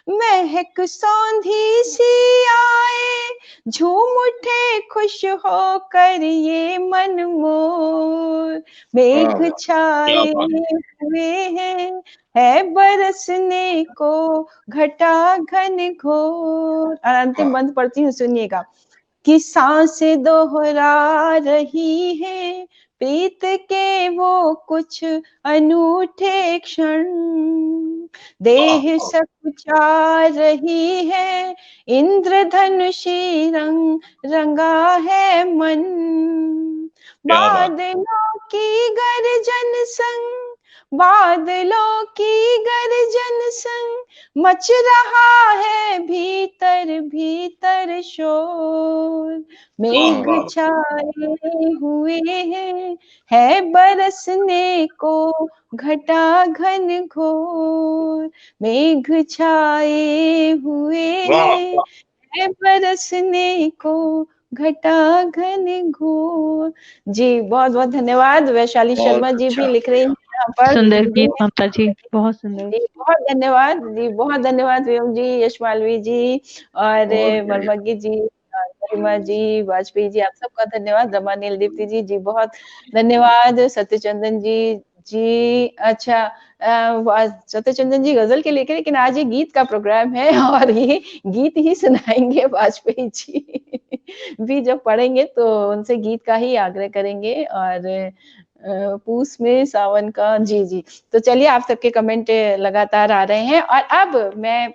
महक सौंधी सी आए, झूम उठे खुश होकर ये मन मोर, मेघ छाए हुए हैं, है बरसने को घटा घन घोर। और अंतिम बंद पढ़ती हूँ, सुनिएगा। कि सांसें दोहरा रही है, प्रीत के वो कुछ अनूठे क्षण, देह सकुचा रही है, इंद्रधनुषी रंग रंगा है मन, बादलों की गर्जन संग, बादलों की गर्जन संग मच रहा है भीतर भीतर शोर। मेघ छाए हुए हैं, है बरसने को घटा घन घोर। मेघ छाए हुए हैं, है बरसने को घटा घन घोर। जी बहुत बहुत धन्यवाद। वैशाली शर्मा जी भी लिख रही हैं यहाँ पर। सुंदर गीत ममता जी, बहुत सुंदर। जी बहुत धन्यवाद जी, बहुत धन्यवाद व्योम जी, यश मालवी जी और मरमगी जी, गरिमा जी, वाजपेयी जी, आप सबका धन्यवाद। रमा नील दीप्ति जी, जी बहुत धन्यवाद। सत्यचंदन जी, जी अच्छा सत्यचंदन जी गजल के लेकर, लेकिन आज ये गीत का प्रोग्राम है और ये गीत ही सुनाएंगे। वाजपेयी जी भी जब पढ़ेंगे तो उनसे गीत का ही आग्रह करेंगे। और पूस में सावन का, जी जी। तो चलिए, आप सबके कमेंट लगातार आ रहे हैं और अब मैं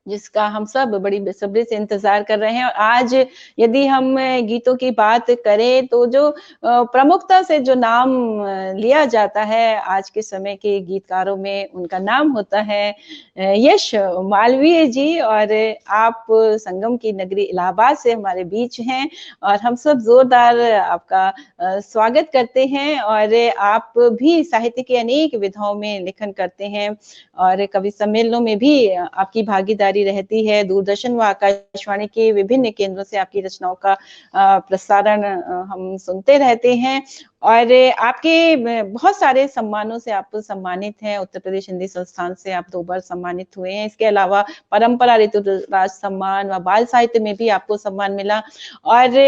जिसका हम सब बड़ी बेसब्री से इंतजार कर रहे हैं। और आज यदि हम गीतों की बात करें तो जो प्रमुखता से जो नाम लिया जाता है आज के समय के गीतकारों में, उनका नाम होता है यश मालवीय जी। और आप संगम की नगरी इलाहाबाद से हमारे बीच हैं और हम सब जोरदार आपका स्वागत करते हैं। और आप भी साहित्य की अनेक विधाओं में लेखन करते हैं और कवि सम्मेलनों में भी आपकी भागीदारी रहती है। दूरदर्शन व आकाशवाणी के विभिन्न केंद्रों से आपकी रचनाओं का प्रसारण हम सुनते रहते हैं और आपके बहुत सारे सम्मानों से आप सम्मानित हैं। उत्तर प्रदेश हिंदी संस्थान से आप 2 बार सम्मानित हुए हैं। इसके अलावा परंपरा ऋतुराज सम्मान व बाल साहित्य में भी आपको सम्मान मिला। और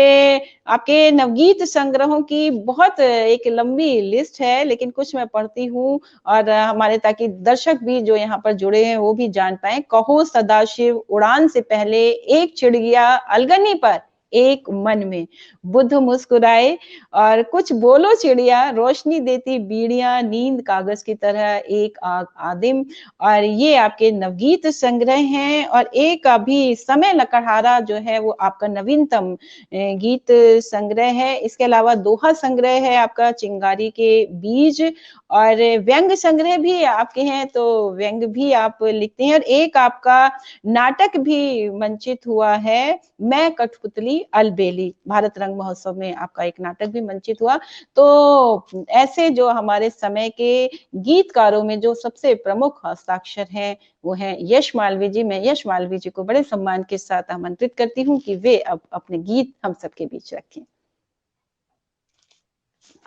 आपके नवगीत संग्रहों की बहुत एक लंबी लिस्ट है, लेकिन कुछ मैं पढ़ती हूँ और हमारे ताकि दर्शक भी जो यहाँ पर जुड़े हैं वो भी जान पाए। कहो सदाशिव उड़ान से पहले, एक चिड़िया अलगनी पर एक मन में, बुद्ध मुस्कुराए और कुछ बोलो चिड़िया, रोशनी देती बीड़ियां, नींद कागज की तरह एक आग आदिम। और ये आपके नवगीत संग्रह हैं। और एक अभी समय लकड़हारा जो है वो आपका नवीनतम गीत संग्रह है। इसके अलावा दोहा संग्रह है आपका, चिंगारी के बीज, और व्यंग संग्रह भी आपके हैं, तो व्यंग भी आप लिखते हैं। और एक आपका नाटक भी मंचित हुआ है, मैं कठपुतली अलबेली, भारत रंग महोत्सव में आपका एक नाटक भी मंचित हुआ। तो ऐसे जो हमारे समय के गीतकारों में जो सबसे प्रमुख हस्ताक्षर हैं वो हैं यश मालवीय जी। मैं यश मालवीय जी को बड़े सम्मान के साथ आमंत्रित करती हूँ कि वे अब अपने गीत हम सबके बीच रखें।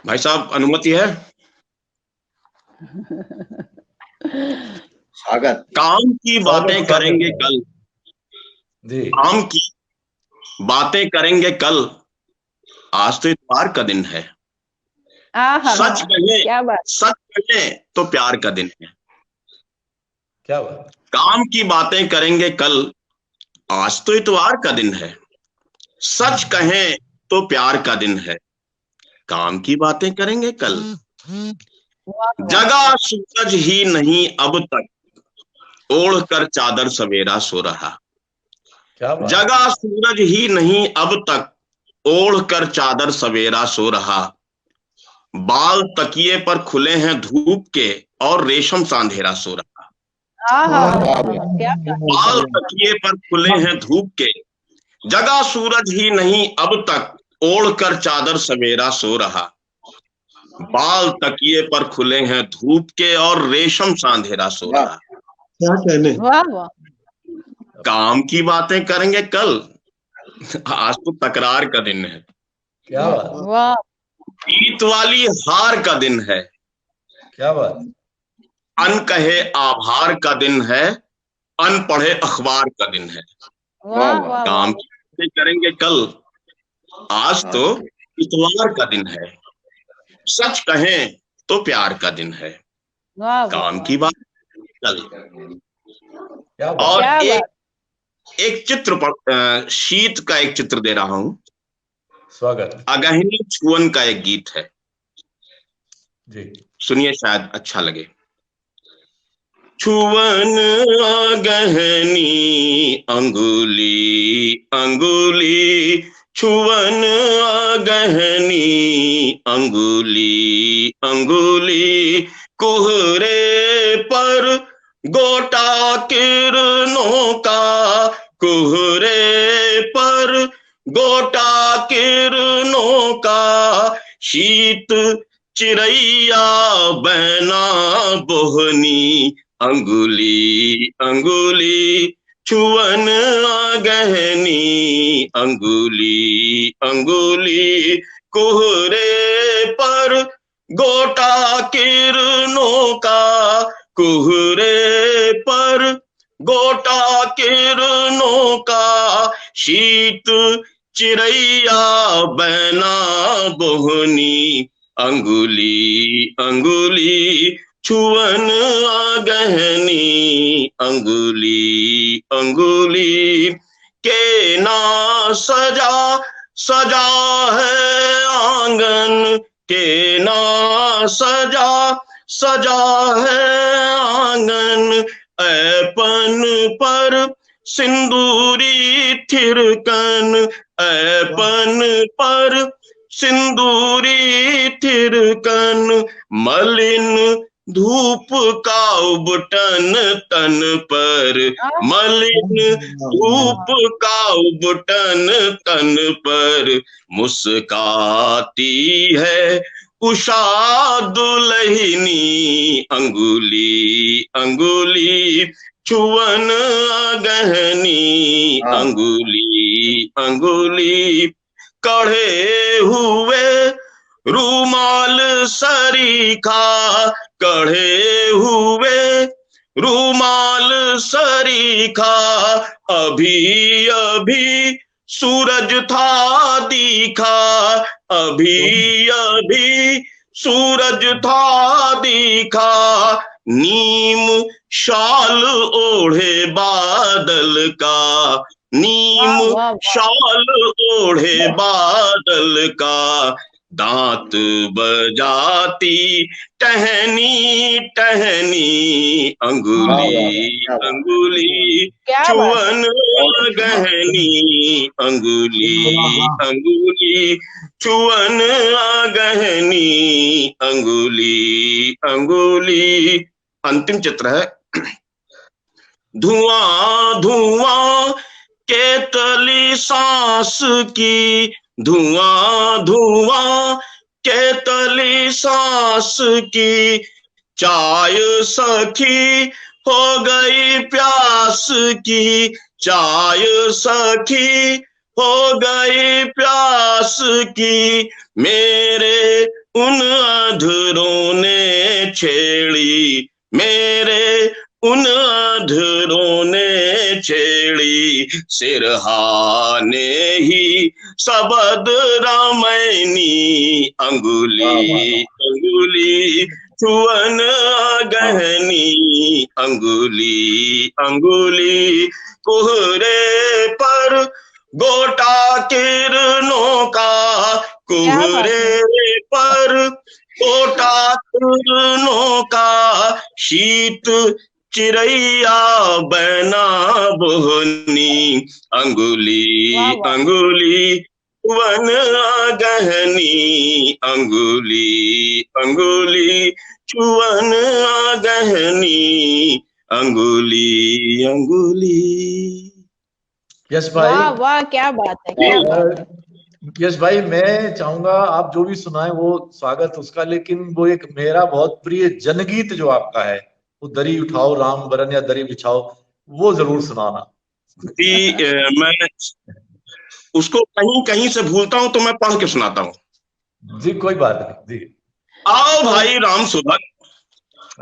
भाई साहब, अनुमति है? स्वागत। काम की बातें करेंगे कल, काम की बातें करेंगे कल, आज तो इतवार का दिन है। सच कहें, क्या बात, सच कहें तो प्यार का दिन है। क्या बात। काम की बातें करेंगे कल, आज तो इतवार का दिन है। सच कहें तो प्यार का दिन है, काम की बातें करेंगे कल। जगा सूरज ही नहीं अब तक, ओढ़ कर चादर सवेरा सो रहा। जगा सूरज ही नहीं अब तक, ओढ़ कर चादर सवेरा सो रहा। बाल तकिए पर खुले हैं धूप के, और रेशम सा अंधेरा सो रहा। बाल तकिए पर खुले हैं धूप के, जगा सूरज ही नहीं अब तक, ओढ़ कर चादर सवेरा सो रहा। बाल तकिए पर खुले हैं धूप के, और रेशम सा अंधेरा सो रहा। क्या कहने। वाह वाह। काम की बातें करेंगे कल, आज तो तकरार का दिन है। क्या बात। वाह। जीत वाली हार का दिन है। क्या बात। अनकहे आभार का दिन है, अनपढ़े अखबार का दिन है। काम की बातें करेंगे कल, आज तो इतवार का दिन है। सच कहें तो प्यार का दिन है, काम की बात कल। और एक चित्र, शीत का एक चित्र दे रहा हूं। स्वागत। अगहनी छुअन का एक गीत है जी, सुनिए, शायद अच्छा लगे। छुअन अगहनी अंगुली अंगुली, छुअन अगहनी अंगुली अंगुली, कुह किरणों का, कोहरे पर गोटा किरणों का, शीत चिरैया बहना बोहनी, अंगुली अंगुली छुअन गहनी, अंगुली अंगुली कोहरे पर गोटा किरणों का, कोहरे पर गोटा किरणों का, शीत चिरैया बहना बोहनी, अंगुली अंगुली छुअन गहनी, अंगुली अंगुली के ना सजा सजा है आंगन, के ना सजा सजा है आंगन, ऐपन पर सिंदूरी थिरकन, ऐपन पर सिंदूरी थिरकन, मलिन धूप का उबटन तन पर, मलिन धूप का उबटन तन पर, मुस्काती है उषा दुल्हनी, अंगुली अंगुली छुअन गहनी, अंगुली अंगुली कढ़े हुए रूमाल सरीखा, कढ़े हुए रूमाल सरीखा, अभी अभी सूरज था दिखा, अभी अभी सूरज था दिखा, नीम शाल ओढ़े बादल का, नीम शाल ओढ़े बादल का, दांत बजाती टहनी टहनी, अंगुली अंगुली छुअन गहनी, अंगुली अंगुली छुअन गहनी, अंगुली अंगुली। अंतिम चित्र है। धुआं धुआं केतली सांस की, धुआं धुआं केतली सांस की, चाय सखी हो गई प्यास की, चाय सखी हो गई प्यास की, मेरे उन अधरों ने छेड़ी, मेरे उन अधरों ने छेड़ी, सिरहाने ही सबद रामैनी, अंगुली अंगुली छुअन गहनी, अंगुली अंगुली कोहरे पर गोटा किरणों का, कोहरे पर गोटा किरणों का, शीत चिरैया बहना बोहनी, अंगुली अंगुली वन गहनी, अंगुली अंगुली छुअन गहनी, अंगुली अंगुली। यस भाई, वाह वाह, क्या बात है, क्या बात है। यस भाई, मैं चाहूंगा आप जो भी सुनाए वो स्वागत उसका, लेकिन वो एक मेरा बहुत प्रिय जनगीत जो आपका है, वो दरी उठाओ राम बरन या दरी बिछाओ, वो जरूर सुनाना। मैं उसको कहीं कहीं से भूलता हूं तो मैं पढ़ के सुनाता हूँ। जी कोई बात नहीं जी। आओ भाई राम सुभग,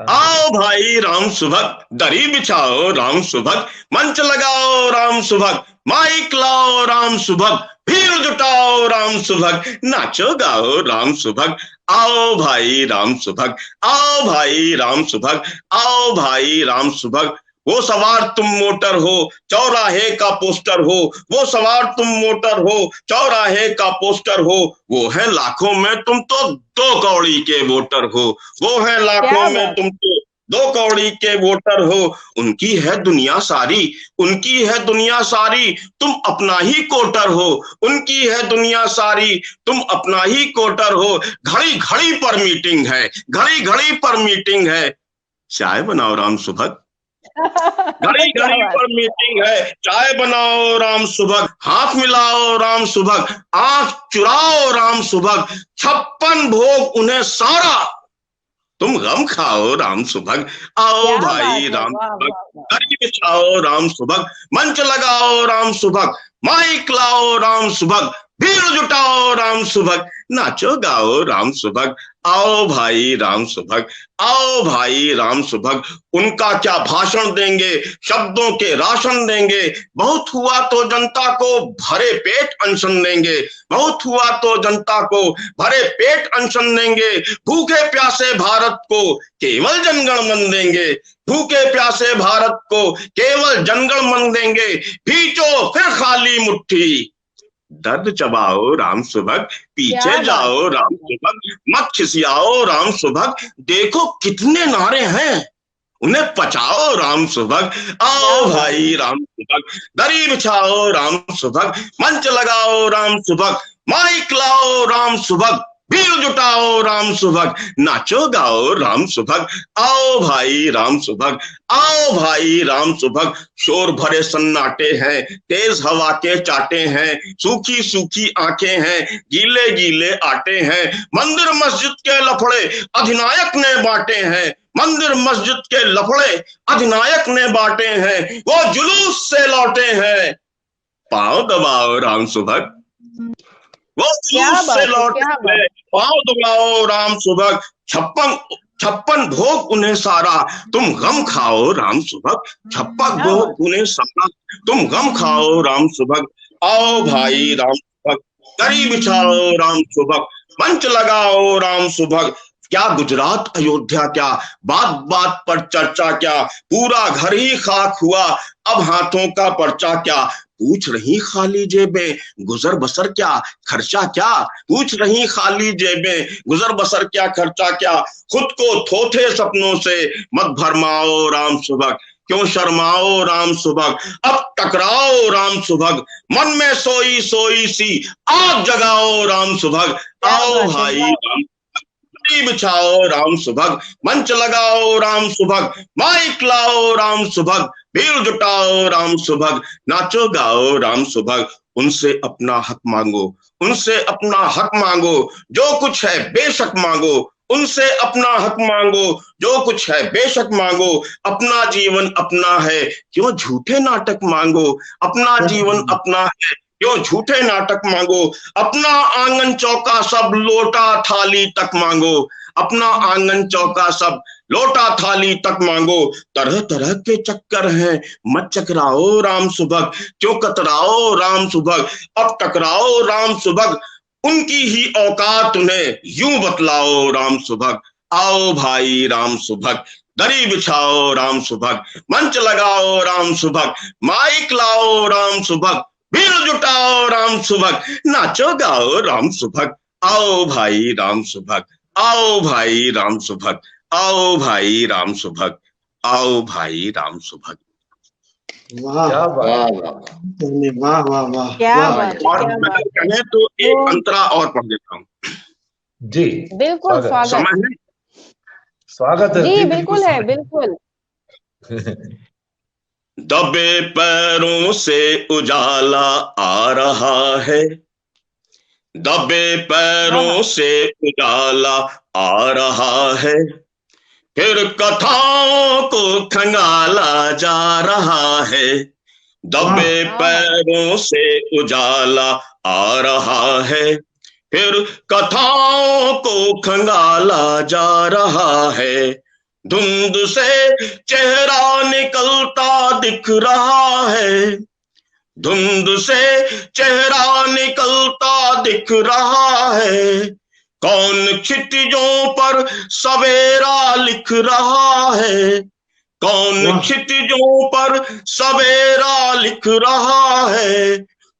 आओ भाई राम सुभग, दरी बिछाओ राम सुभग, मंच लगाओ राम सुभग, माइक लाओ राम सुभग, भीड़ जुटाओ राम सुभग, नाचो गाओ राम सुभग, आओ भाई राम सुभग, आओ भाई राम सुभग, आओ भाई राम सुभग। वो सवार तुम मोटर हो, चौराहे का पोस्टर हो, वो सवार तुम मोटर हो, चौराहे का पोस्टर हो, वो है लाखों में तुम तो 2 कौड़ी के वोटर हो, वो है लाखों में तुम तो 2 कौड़ी के वोटर हो, उनकी है दुनिया सारी, उनकी है दुनिया सारी, तुम अपना ही कोटर हो, उनकी है दुनिया सारी, तुम अपना ही कोटर हो, घड़ी घड़ी पर मीटिंग है, घड़ी घड़ी पर मीटिंग है, चाय बनाओ राम सुभग, घड़ी घड़ी पर मीटिंग है, चाय बनाओ राम सुभग, हाथ मिलाओ राम सुभग, आंख चुराओ राम सुभग, 56 भोग उन्हें सारा, तुम गम खाओ राम सुभग। आओ भाई राम सुभग, घड़ी बिछाओ राम सुभग, मंच लगाओ राम सुभग, माइक लाओ राम सुभग, भीड़ जुटाओ राम सुभग, नाचो गाओ राम सुभग। आओ भाई राम सुभग, आओ भाई राम सुभग। उनका क्या भाषण देंगे, शब्दों के राशन देंगे, बहुत हुआ तो जनता को भरे पेट अनशन देंगे, बहुत हुआ तो जनता को भरे पेट अनशन देंगे, भूखे प्यासे भारत को केवल जनगण मन देंगे, भूखे प्यासे भारत को केवल जनगण मन देंगे, भीचो फिर खाली मुट्ठी, दर्द चबाओ राम सुभग, पीछे जाओ राम सुभग, मत खिसियाओ राम सुभग, देखो कितने नारे हैं, उन्हें पचाओ राम सुभग। आओ भाई राम सुभग, दरी बिछाओ राम सुभग, मंच लगाओ राम सुभग, माइक लाओ राम सुभग, भीड़ जुटाओ राम सुभग, नाचो गाओ राम सुभग। आओ भाई राम सुभग, आओ भाई राम सुभग। शोर भरे सन्नाटे हैं, तेज हवा के चाटे हैं, सूखी सूखी आंखें हैं, गीले गीले आटे हैं, मंदिर मस्जिद के लफड़े अधिनायक ने बांटे हैं, मंदिर मस्जिद के लफड़े अधिनायक ने बांटे हैं, वो जुलूस से लौटे हैं, पांव दबाओ राम सुभग, वो जुलूस से लौटे हैं, पांव दबाओ राम सुभग, 56 भोग उन्हें सारा, तुम गम खाओ राम सुभग, 56 भोग उन्हें सारा, तुम गम खाओ राम सुभग। आओ भाई राम सुभग, दरी बिछाओ राम सुभग, मंच लगाओ राम सुभग। क्या गुजरात अयोध्या, क्या बात बात पर चर्चा, क्या पूरा घर ही खाक हुआ, अब हाथों का पर्चा क्या, पूछ रही खाली जेबें गुजर बसर क्या खर्चा क्या, पूछ रही खाली जेबें गुजर बसर क्या खर्चा क्या, खुद को थोथे सपनों से मत भरमाओ राम सुभग, क्यों शर्माओ राम सुभग, अब टकराओ राम सुभग, मन में सोई सोई सी आग जगाओ राम सुभग। आओ भाई राम बिछाओ राम सुभग, मंच लगाओ राम सुभग, माइक लाओ राम सुभग, भीड़ जुटाओ राम सुभग, नाचो गाओ राम सुभग। उनसे अपना हक मांगो, उनसे अपना हक मांगो, जो कुछ है बेशक मांगो, उनसे अपना हक मांगो, जो कुछ है बेशक मांगो, अपना जीवन अपना है, क्यों झूठे नाटक मांगो, अपना जीवन अपना है, क्यों झूठे नाटक मांगो, अपना आंगन चौका सब लोटा थाली तक मांगो, अपना आंगन चौका सब लोटा थाली तक मांगो, तरह तरह के चक्कर हैं, मत चकराओ राम सुभग, क्यों कतराओ राम सुभग, अब टकराओ राम सुभग, उनकी ही औकात उन्हें यूं बतलाओ राम सुभग। आओ भाई राम सुभग, दरी बिछाओ राम सुभग, मंच लगाओ राम सुभग, माइक लाओ राम सुभग, भीड़ जुटाओ राम सुभग, नाचो गाओ राम सुभग। आओ भाई राम सुभग, आओ भाई राम सुभग, आओ भाई राम सुभग, आओ भाई राम सुभग। वाह वाह वाह वाह वाह, क्या बात, और कहें तो एक अंतरा और पढ़ देता हूँ। जी बिल्कुल स्वागत, स्वागत है जी बिल्कुल है, बिल्कुल। दबे पैरों से उजाला आ रहा है, दबे पैरों से उजाला आ रहा है, फिर कथाओं को खंगाला जा रहा है, दबे पैरों से उजाला आ रहा है, फिर कथाओं को खंगाला जा रहा है, धुंध से चेहरा निकलता दिख रहा है, धुंध से चेहरा निकलता दिख रहा है, कौन क्षितिजों पर सवेरा लिख रहा है, कौन क्षितिजों पर सवेरा लिख रहा है,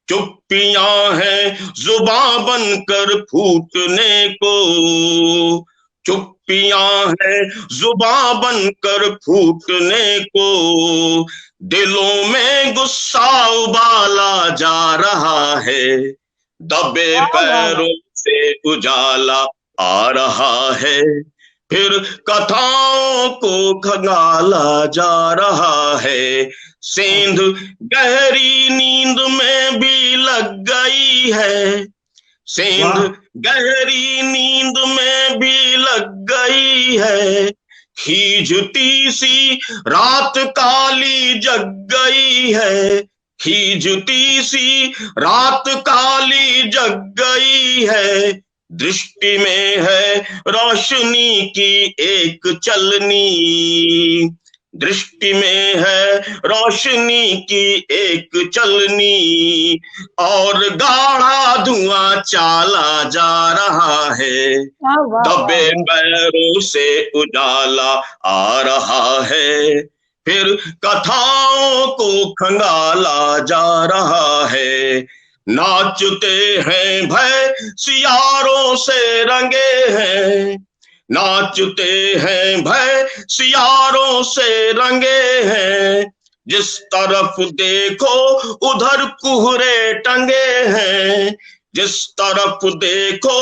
चुप्पियां हैं जुबां बनकर फूटने को, चुप्पियां हैं जुबां बनकर फूटने को, दिलों में गुस्सा उबाला जा रहा है, दबे पैरों से उजाला आ रहा है, फिर कथाओं को खंगाला जा रहा है। सेंध गहरी नींद में भी लग गई है, सेंध गहरी नींद में भी लग गई है। खींचती सी रात काली जग गई है, खींचती सी रात काली जग गई है। दृष्टि में है रोशनी की एक चलनी, दृष्टि में है रोशनी की एक चलनी, और गाढ़ा धुआं चाला जा रहा है। दबे पैरों से उजाला आ रहा है, फिर कथाओं को खंगाला जा रहा है। नाचते हैं भय सियारों से रंगे हैं, नाचते हैं भय सियारों से रंगे हैं। जिस तरफ देखो उधर कुहरे टंगे हैं, जिस तरफ देखो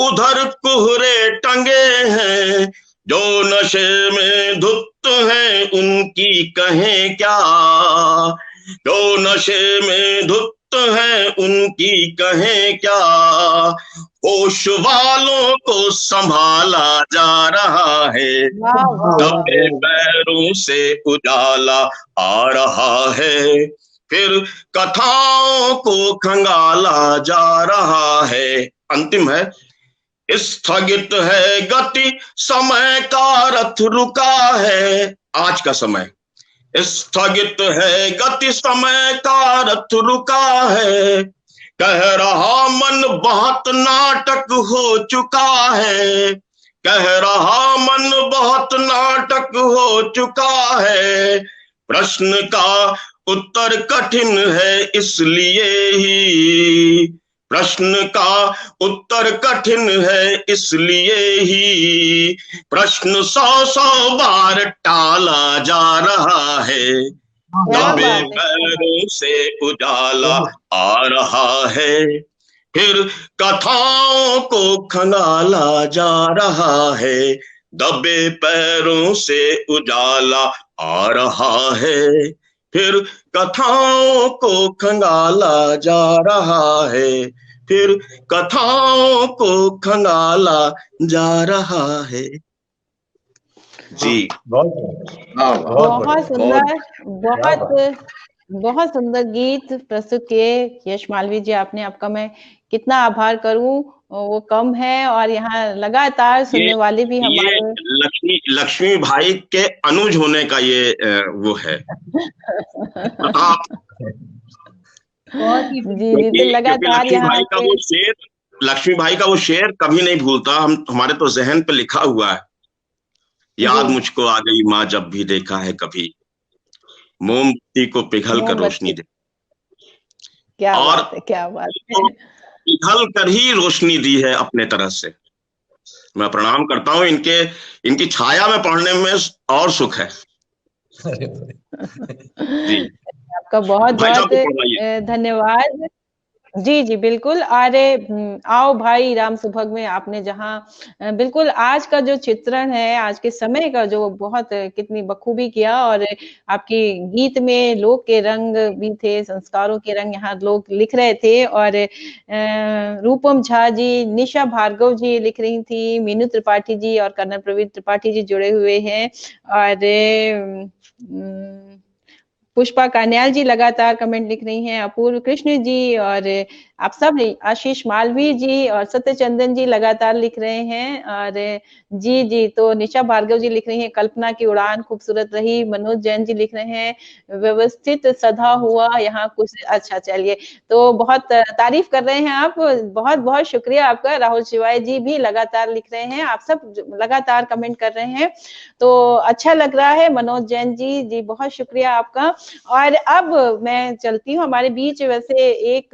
उधर कुहरे टंगे हैं। जो नशे में धुत हैं उनकी कहें क्या, जो नशे में धुत हैं उनकी कहें क्या। होश वालों को संभाला जा रहा है, दबे पैरों से उजाला आ रहा है। फिर कथाओं को खंगाला जा रहा है। अंतिम है, स्थगित है गति समय का रथ रुका है। आज का समय स्थगित है गति समय का रथ रुका है। कह रहा मन बहुत नाटक हो चुका है, कह रहा मन बहुत नाटक हो चुका है। प्रश्न का उत्तर कठिन है इसलिए ही, प्रश्न का उत्तर कठिन है इसलिए ही। प्रश्न 100 बार टाला जा रहा है, दबे पैरों से उजाला आ रहा है। फिर कथाओं को खंगाला जा रहा है, दबे पैरों से उजाला आ रहा है। फिर कथाओं को खंगाला जा रहा है, फिर कथाओं को खंगाला जा रहा है। जी बहुत सुंदर, बहुत सुंदर गीत प्रस्तुत किए यश मालवीय जी आपने। आपका मैं कितना आभार करूं वो कम है, और यहाँ लगातार सुनने वाले भी हमारे लक्ष्मी भाई के अनुज होने का ये वो है जी तो लगातार यहाँ लक्ष्मी भाई का वो शेर कभी नहीं भूलता। हमारे तो जहन पे लिखा हुआ है, याद मुझको आ गई माँ जब भी देखा है कभी, मोमबत्ती को पिघल कर रोशनी दे। क्या बात है, क्या बात है। पिघल कर ही रोशनी दी है अपने तरह से। मैं प्रणाम करता हूँ, इनकी छाया में पढ़ने में और सुख है। जी आपका बहुत बहुत धन्यवाद। जी जी बिल्कुल। अरे आओ भाई राम सुभग में आपने जहाँ बिल्कुल आज का जो चित्रण है, आज के समय का जो बहुत कितनी बखूबी किया, और आपकी गीत में लोक के रंग भी थे, संस्कारों के रंग यहाँ लोग लिख रहे थे। और रूपम झा जी, निशा भार्गव जी लिख रही थी, मीनू त्रिपाठी जी और कर्नल प्रवीण त्रिपाठी जी जुड़े हुए हैं, और पुष्पा कान्याल जी लगातार कमेंट लिख रही हैं, अपूर्व कृष्ण जी, और आप सब, आशीष मालवीय जी और सत्यचंदन जी लगातार लिख रहे हैं। और जी जी तो निशा भार्गव जी लिख रही हैं, कल्पना की उड़ान खूबसूरत रही। मनोज जैन जी लिख रहे हैं, व्यवस्थित सधा हुआ यहाँ कुछ। अच्छा चलिए, तो बहुत तारीफ कर रहे हैं आप, बहुत बहुत शुक्रिया आपका। राहुल शिवाय जी भी लगातार लिख रहे हैं, आप सब लगातार कमेंट कर रहे हैं, तो अच्छा लग रहा है। मनोज जैन जी जी बहुत शुक्रिया आपका। और अब मैं चलती हूँ, हमारे बीच वैसे एक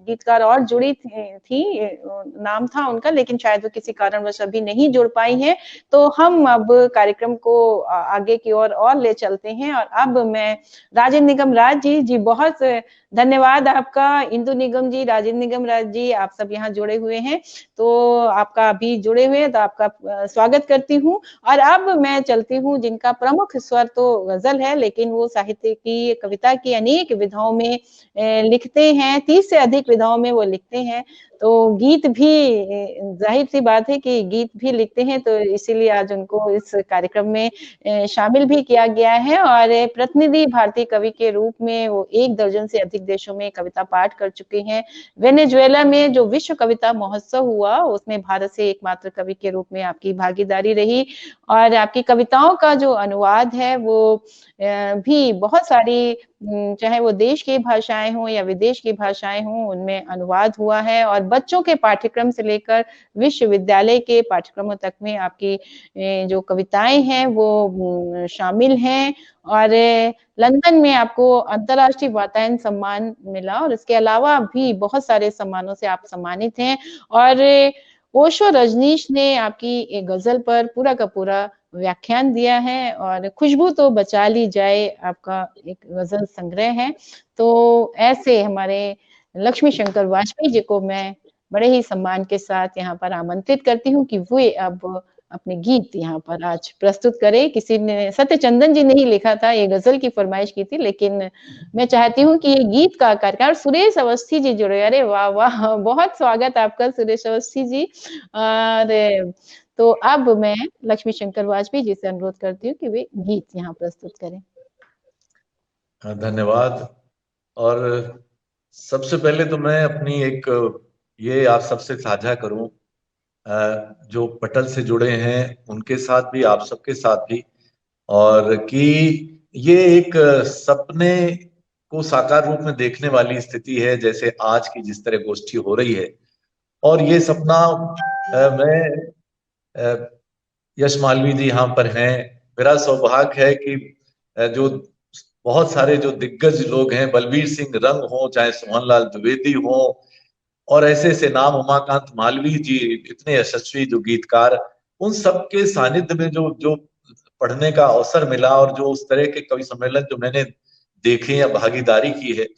गीतकार और जुड़ी थी, नाम था उनका, लेकिन शायद वो किसी कारणवश अभी नहीं जुड़ पाई हैं। तो हम अब कार्यक्रम को आगे की ओर और ले चलते हैं। और अब मैं राजेंद्र निगम राज जी बहुत धन्यवाद आपका। इंदु निगम जी, राजेंद्र निगम राज जी, आप सब यहाँ जुड़े हुए हैं, तो आपका अभी जुड़े हुए हैं तो आपका स्वागत करती हूँ। और अब मैं चलती हूँ जिनका प्रमुख स्वर तो गजल है, लेकिन वो साहित्य की, कविता की अनेक विधाओं में लिखते हैं, 30 से अधिक विधाओं में वो लिखते हैं। तो गीत भी, जाहिर सी बात है कि गीत भी लिखते हैं, तो इसीलिए आज उनको इस कार्यक्रम में शामिल भी किया गया है। और प्रतिनिधि भारतीय कवि के रूप में वो 1 दर्जन से अधिक देशों में कविता पाठ कर चुके हैं। वेनेजुएला में जो विश्व कविता महोत्सव हुआ, उसमें भारत से एकमात्र कवि के रूप में आपकी भागीदारी रही। और आपकी कविताओं का जो अनुवाद है वो भी बहुत सारी, चाहे वो देश की भाषाएं हों या विदेश की भाषाएं हों, उनमें अनुवाद हुआ है। और बच्चों के पाठ्यक्रम से लेकर विश्वविद्यालय के पाठ्यक्रमों तक में आपकी जो कविताएं हैं वो शामिल हैं। और लंदन में आपको अंतर्राष्ट्रीय वातायन सम्मान मिला, और इसके अलावा भी बहुत सारे सम्मानों से आप सम्मानित हैं। और ओशो रजनीश ने आपकी एक गजल पर पूरा का पूरा व्याख्यान दिया है, और खुशबू तो बचा ली जाए आपका एक गजल संग्रह है। तो ऐसे हमारे लक्ष्मी शंकर वाजपेयी जी को मैं बड़े ही सम्मान के साथ यहाँ पर आमंत्रित करती हूँ कि वे अब अपने गीत यहाँ पर आज प्रस्तुत करें। किसी ने, सत्यचंदन जी ने ही लिखा था, ये गजल की फरमाइश की थी, लेकिन मैं चाहती हूँ कि ये गीत का कार्यक्रम। सुरेश अवस्थी जी जुड़े, अरे वाह वाह, बहुत स्वागत आपका सुरेश अवस्थी जी। और तो अब मैं लक्ष्मी शंकर वाजपेयी जी से अनुरोध करती हूँ कि वे गीत यहाँ प्रस्तुत करें। धन्यवाद। और सबसे पहले तो मैं अपनी एक ये आप सबसे साझा करूं, जो पटल से जुड़े हैं उनके साथ भी, आप सबके साथ भी, और कि ये एक सपने को साकार रूप में देखने वाली स्थिति है, जैसे आज की जिस तरह गोष्ठी हो रही है। और ये सपना मैं, यश मालवीय जी यहाँ पर हैं, मेरा सौभाग्य है कि जो बहुत सारे जो दिग्गज लोग हैं, बलबीर सिंह रंग हो, चाहे सोहनलाल द्विवेदी हो, और ऐसे ऐसे नाम, उमाकांत मालवीय जी, इतने यशस्वी जो गीतकार, उन सबके सानिध्य में जो जो पढ़ने का अवसर मिला, और जो उस तरह के कवि सम्मेलन जो मैंने देखे या भागीदारी की है,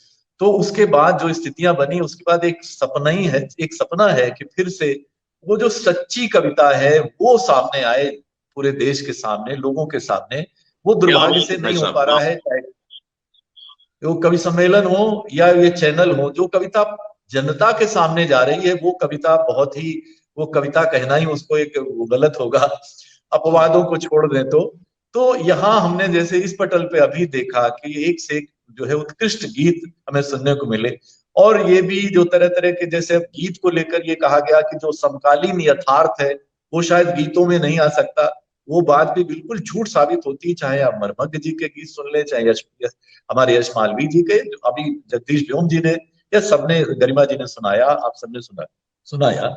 तो उसके बाद जो स्थितियां बनी, उसके बाद एक सपना ही है, एक सपना है कि फिर से वो जो सच्ची कविता है वो सामने आए, पूरे देश के सामने, लोगों के सामने। वो दुर्भाग्य से नहीं हो पा रहा है, चाहे वो कवि सम्मेलन हो या ये चैनल हो। जो कविता जनता के सामने जा रही है वो कविता बहुत ही, वो कविता कहना ही उसको एक गलत होगा, अपवादों को छोड़ दें तो यहाँ हमने जैसे इस पटल पे अभी देखा कि एक से एक जो है उत्कृष्ट गीत हमें सुनने को मिले। और ये भी जो तरह तरह के, जैसे गीत को लेकर ये कहा गया कि जो समकालीन यथार्थ है वो शायद गीतों में नहीं आ सकता, वो बात भी बिल्कुल झूठ साबित होती है। चाहे आप मर्मज्ञ जी के गीत सुन ले, चाहे हमारे यश मालवीय जी के, अभी जगदीश व्योम जी ने, या सबने, गरिमा जी ने सुनाया, आप सबने सुनाया।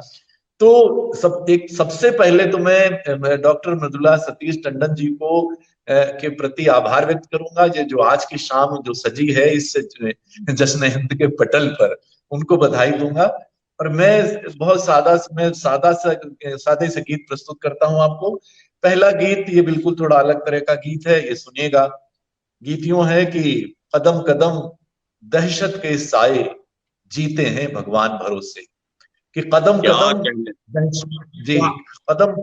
तो सबसे पहले तो मैं डॉक्टर मृदुला सतीश टंडन जी को के प्रति आभार व्यक्त करूंगा, जो आज की शाम जो सजी है इस जश्न हिंद के पटल पर, उनको बधाई दूंगा। और मैं बहुत सादे से गीत प्रस्तुत करता हूं आपको। पहला गीत, ये बिल्कुल थोड़ा अलग तरह का गीत है, ये सुनिएगा। गीत यूं है कि कदम कदम दहशत के साए जीते हैं भगवान भरोसे, कि कदम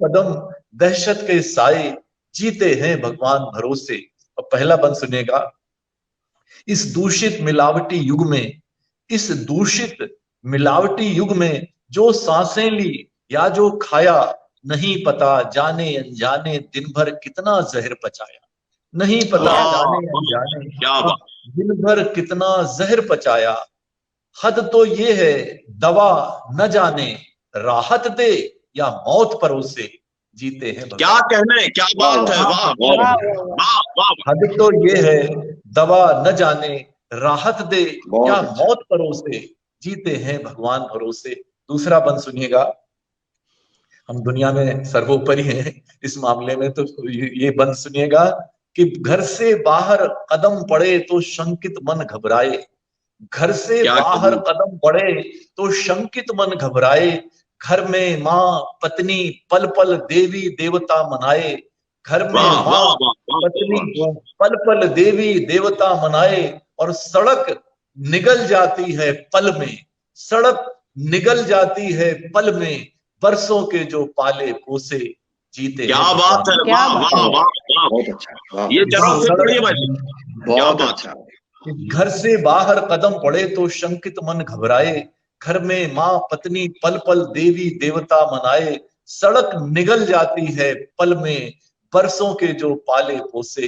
कदम दहशत के साए जीते हैं भगवान भरोसे। और पहला बंद सुनिएगा। इस दूषित मिलावटी युग में जो सांसें ली या जो खाया, नहीं पता जाने अनजाने दिन भर कितना जहर पचाया, नहीं पता जाने अनजाने दिन भर कितना जहर पचाया। हद तो ये है दवा न जाने राहत दे या मौत परोसे, जीते हैं क्या कहने, क्या बात है, वाह वाह वाह। हद तो ये है दवा न जाने राहत दे या मौत परोसे, जीते हैं भगवान भरोसे। दूसरा बंद सुनिएगा। हम दुनिया में सर्वोपरि हैं इस मामले में, तो ये बंद सुनिएगा कि घर से बाहर कदम पड़े तो शंकित मन घबराए, घर से बाहर कदम बढ़े तो शंकित मन घबराए, घर में माँ पत्नी पल पल देवी देवता मनाए, घर में माँ पत्नी पल पल देवी देवता मनाए, और सड़क निगल जाती है पल में, सड़क निगल जाती है पल में, बरसों के जो पाले पोसे जीते। क्या बात है, वाह वाह वाह, बहुत अच्छा, ये जरा से पढ़िए भाई, बहुत अच्छा। घर से बाहर कदम पड़े तो शंकित मन घबराए, घर में माँ पत्नी पल पल देवी देवता मनाए, सड़क निगल जाती है पल में, बरसों के जो पाले पोसे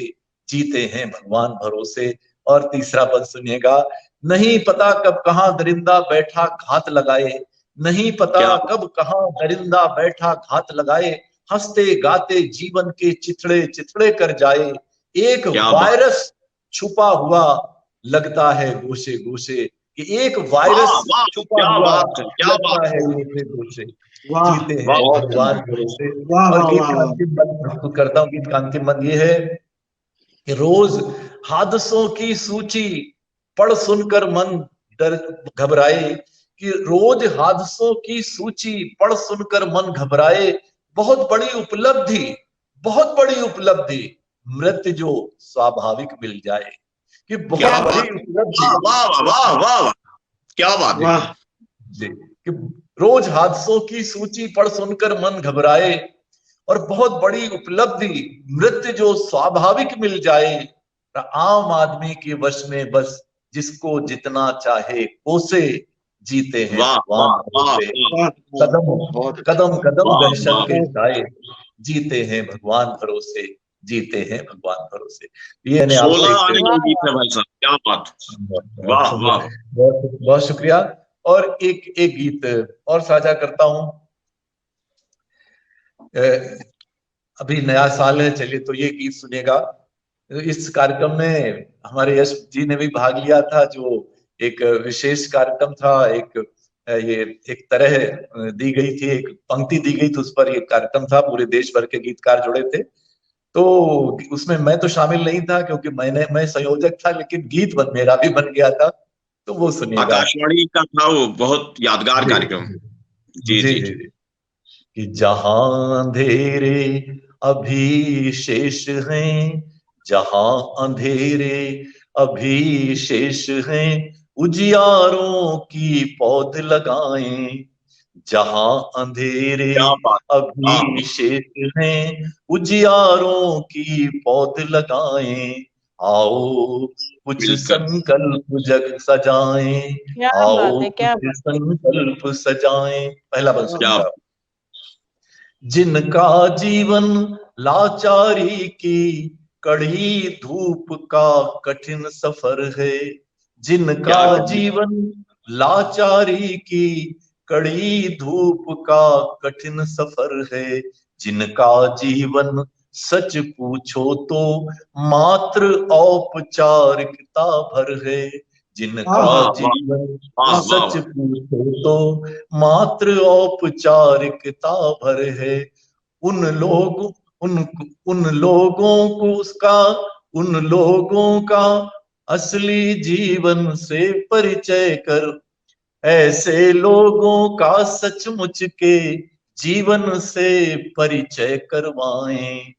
जीते हैं भगवान भरोसे। और तीसरा पद सुनिएगा, नहीं पता कब कहाँ दरिंदा बैठा घात लगाए, नहीं पता कब कहाँ दरिंदा बैठा घात लगाए, हंसते गाते जीवन के चिथड़े चिथड़े कर जाए, एक वायरस छुपा हुआ लगता है गोशे गोशे, कि एक वायरस छुपा हुआ लगता है गोशे गोशे, जीते हैं भगवान भरोसे। और गीत का अंतिम पद प्रस्तुत करता हूँ। गीत का अंतिम पद ये है कि रोज हादसों की सूची पढ़ सुनकर मन डर घबराए, कि रोज हादसों की सूची पढ़ सुनकर मन घबराए, बहुत बड़ी उपलब्धि, बहुत बड़ी उपलब्धि मृत्यु जो स्वाभाविक मिल जाए, कि बहुत बड़ी उपलब्धि। वाह वाह वाह, क्या बात है जी, कि रोज हादसों की सूची पढ़ सुनकर मन घबराए, और बहुत बड़ी उपलब्धि मृत्यु जो स्वाभाविक मिल जाए, आम आदमी के वश में बस जिसको जितना चाहे कोसे जीते हैं भगवान भरोसे, कदम कदम कदम दहशत के जाए जीते हैं भगवान भरोसे, जीते हैं भगवान भरोसे। ये 16 आने की गीत है भाई साहब, क्या बात, वाह वाह, बहुत शुक्रिया। और एक गीत और साझा करता हूं। अभी नया साल है, चलिए तो ये गीत सुनेगा। इस कार्यक्रम में हमारे यश जी ने भी भाग लिया था, जो एक विशेष कार्यक्रम था, एक तरह दी गई थी, एक पंक्ति दी गई थी, उस पर एक कार्यक्रम था, पूरे देश भर के गीतकार जुड़े थे। तो उसमें मैं तो शामिल नहीं था क्योंकि मैं संयोजक था, लेकिन गीत मेरा भी बन गया था, तो वो सुनिएगा। आकाशवाणी का था वो, बहुत यादगार कार्यक्रम। जी जी, जी। कि जहां अंधेरे अभी शेष हैं, जहां अंधेरे अभी शेष हैं, उजियारों की पौध लगाएं, जहां अंधेरे अभी शेष हैं, उजियारों की पौध लगाएं, आओ कुछ संकल्प जग सजाएं, आओ कुछ संकल्प सजाएं। पहला बल सुनिएगा। जिनका जीवन लाचारी की कड़ी धूप का कठिन सफर है, जिनका जीवन लाचारी की कड़ी धूप का कठिन सफर है, जिनका जीवन सच पूछो तो मात्र औपचारिकता भर है, जिनका जीवन सच पूछो तो मात्र औपचारिकता भर है, उन लोगों का असली जीवन से परिचय कर, ऐसे लोगों का सचमुच के जीवन से परिचय करवाएं,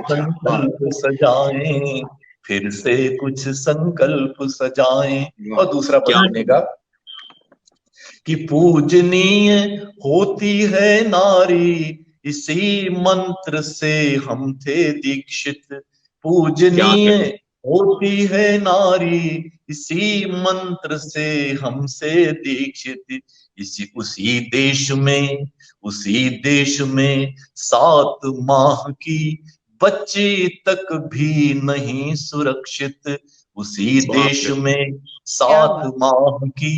संकल्प सजाएं, फिर से कुछ संकल्प सजाएं। और दूसरा पद सुनेगा कि पूजनीय होती है नारी इसी मंत्र से हम थे दीक्षित, पूजनीय होती है नारी इसी मंत्र से हमसे दीक्षित, उसी देश में 7 माह की बच्ची तक भी नहीं सुरक्षित, उसी देश में 7 माह की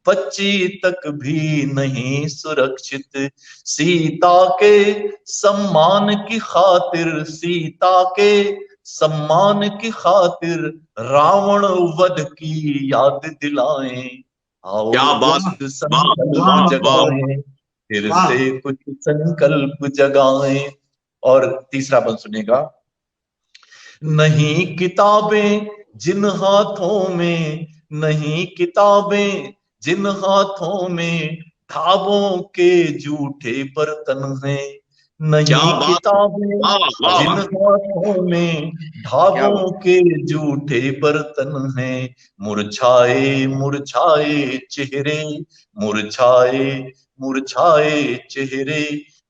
बच्ची तक भी नहीं सुरक्षित, सीता के सम्मान की खातिर, सीता के सम्मान की खातिर रावण वध की याद दिलाएं, आओ कुछ संकल्प जगाएं, फिर से कुछ संकल्प जगाएं। और तीसरा पद सुनेगा, नहीं किताबें जिन हाथों में नहीं किताबें जिन हाथों में ढाबों के जूठे बर्तन हैं, नहीं किताबें जिन हाथों में ढाबों के जूठे बर्तन हैं, मुरझाए मुरझाए चेहरे, मुरझाए मुरझाए चेहरे,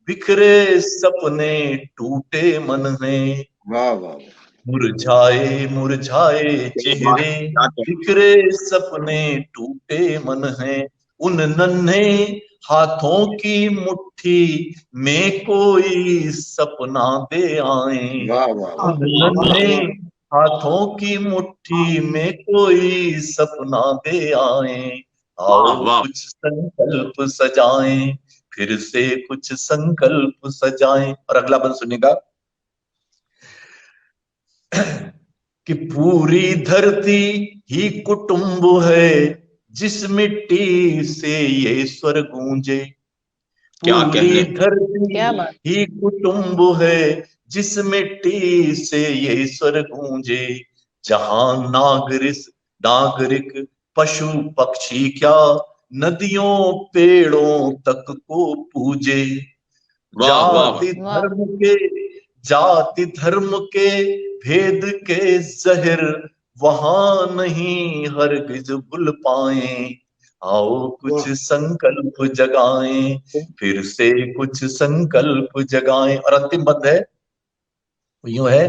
बिखरे सपने टूटे मन हैं। वाह वाह। मुरझाए मुरझाए चेहरे, बिखरे सपने टूटे मन हैं, उन नन्हे हाथों की मुट्ठी में कोई सपना दे आए। उन नन्हे हाथों की मुट्ठी में कोई सपना दे आए। आओ कुछ संकल्प सजाएं, फिर से कुछ संकल्प सजाएं। और अगला बंद सुनिएगा कि पूरी धरती ही कुटुंब है, जिस मिट्टी से ये स्वर गूंजे। पूरी धरती ही कुटुंब है, जिस मिट्टी से ये स्वर गूंजे। जहां नागरिक पशु पक्षी क्या नदियों पेड़ों तक को पूजे। जाति धर्म के भेद के जहर वहां नहीं हरगिज भूल पाए। आओ कुछ संकल्प जगाएं, फिर से कुछ संकल्प जगाएं। और अंतिम बंद है, यूं है,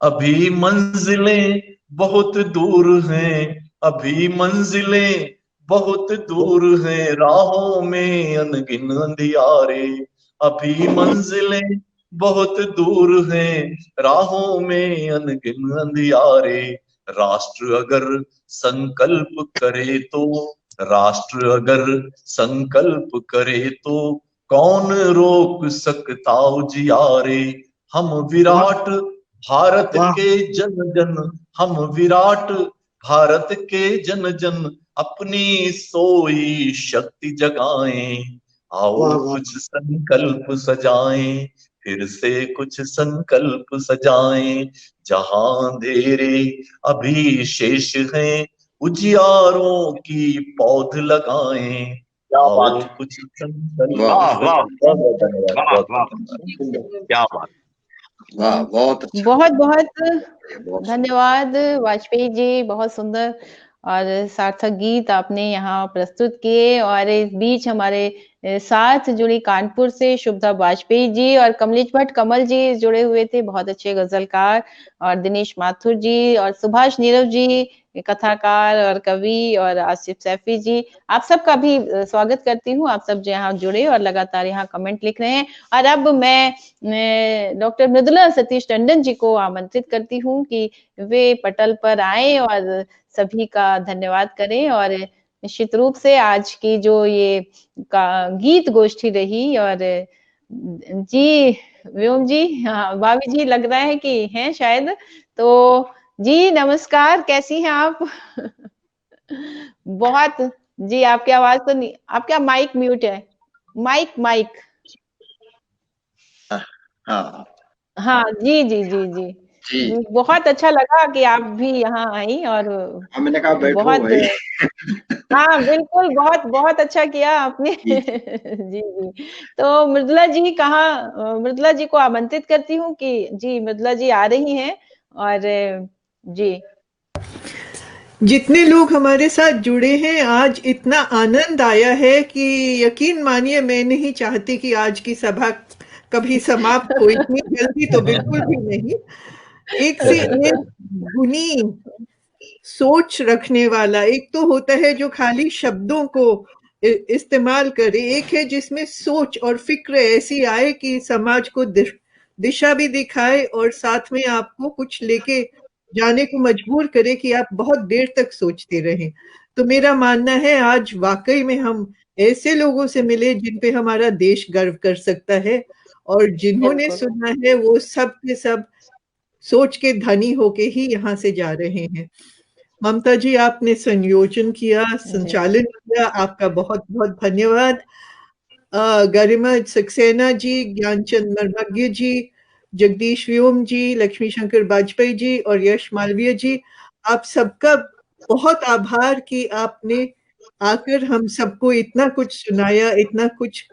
अभी मंजिलें बहुत दूर हैं, अभी मंजिलें बहुत दूर हैं, राहों में अनगिन अंधियारे। अभी मंजिलें बहुत दूर हैं, राहों में अनगिन अंधियारे। राष्ट्र अगर संकल्प करे तो, राष्ट्र अगर संकल्प करे तो, कौन रोक सकता उजियारे। हम विराट भारत के जन जन, हम विराट भारत के जन जन, अपनी सोई शक्ति जगाएं। आओ कुछ संकल्प सजाएं, फिर से कुछ संकल्प सजाएं। जहां अंधेरे अभी शेष हैं, उजियारों की पौध लगाएं। आओ कुछ संकल्प। क्या बात, बहुत अच्छा। बहुत बहुत धन्यवाद वाजपेयी जी, बहुत सुंदर और सार्थक गीत आपने यहाँ प्रस्तुत किए। और इस बीच हमारे साथ जुड़ी कानपुर से शुभदा वाजपेयी जी और कमलेश भट्ट कमल जी जुड़े हुए थे, बहुत अच्छे गजलकार, और दिनेश माथुर जी और सुभाष नीरव जी कथाकार और कवि, और आसिफ सैफी जी, आप सबका भी स्वागत करती हूँ। आप सब जो यहाँ जुड़े और लगातार यहाँ कमेंट लिख रहे हैं। और अब मैं डॉक्टर मृदुला सतीश टंडन जी को आमंत्रित करती हूँ कि वे पटल पर आए और सभी का धन्यवाद करें। और निश्चित रूप से आज की जो ये गीत गोष्ठी रही, और जी व्योम जी, हाँ भाभी जी लग रहा है कि हैं शायद, तो जी नमस्कार, कैसी हैं आप? बहुत जी, आपकी आवाज तो नहीं, आपका माइक म्यूट है, माइक हाँ जी जी जी जी जी, बहुत अच्छा लगा कि आप भी यहाँ आई। और मैंने कहा बैठो बहुत भाई। हाँ बिल्कुल, बहुत अच्छा किया आपने। जी जी, तो मृदुला जी कहाँ, मृदुला जी को आमंत्रित करती हूँ कि जी मृदुला जी आ रही हैं। और जी जितने लोग हमारे साथ जुड़े हैं, आज इतना आनंद आया है कि यकीन मानिए मैं नहीं चाहती कि आज की सभा कभी समाप्त हो, इतनी जल्दी तो बिल्कुल भी नहीं। एक से एक गुनी सोच रखने वाला, एक तो होता है जो खाली शब्दों को इस्तेमाल करे, एक है जिसमें सोच और फिक्र ऐसी आए कि समाज को दिशा भी दिखाए और साथ में आपको कुछ लेके जाने को मजबूर करे कि आप बहुत देर तक सोचते रहें। तो मेरा मानना है आज वाकई में हम ऐसे लोगों से मिले जिन पे हमारा देश गर्व कर सकता है, और जिन्होंने सुना है वो सब के सब सोच के धनी होके ही यहाँ से जा रहे हैं। ममता जी, आपने संयोजन किया, संचालन किया, आपका बहुत बहुत धन्यवाद। गरिमा सक्सेना जी, ज्ञानचंद मर्मज्ञ जी, जगदीश व्योम जी, लक्ष्मी शंकर वाजपेयी जी और यश मालवीय जी, आप सबका बहुत आभार कि आपने आकर हम सबको इतना कुछ सुनाया, इतना कुछ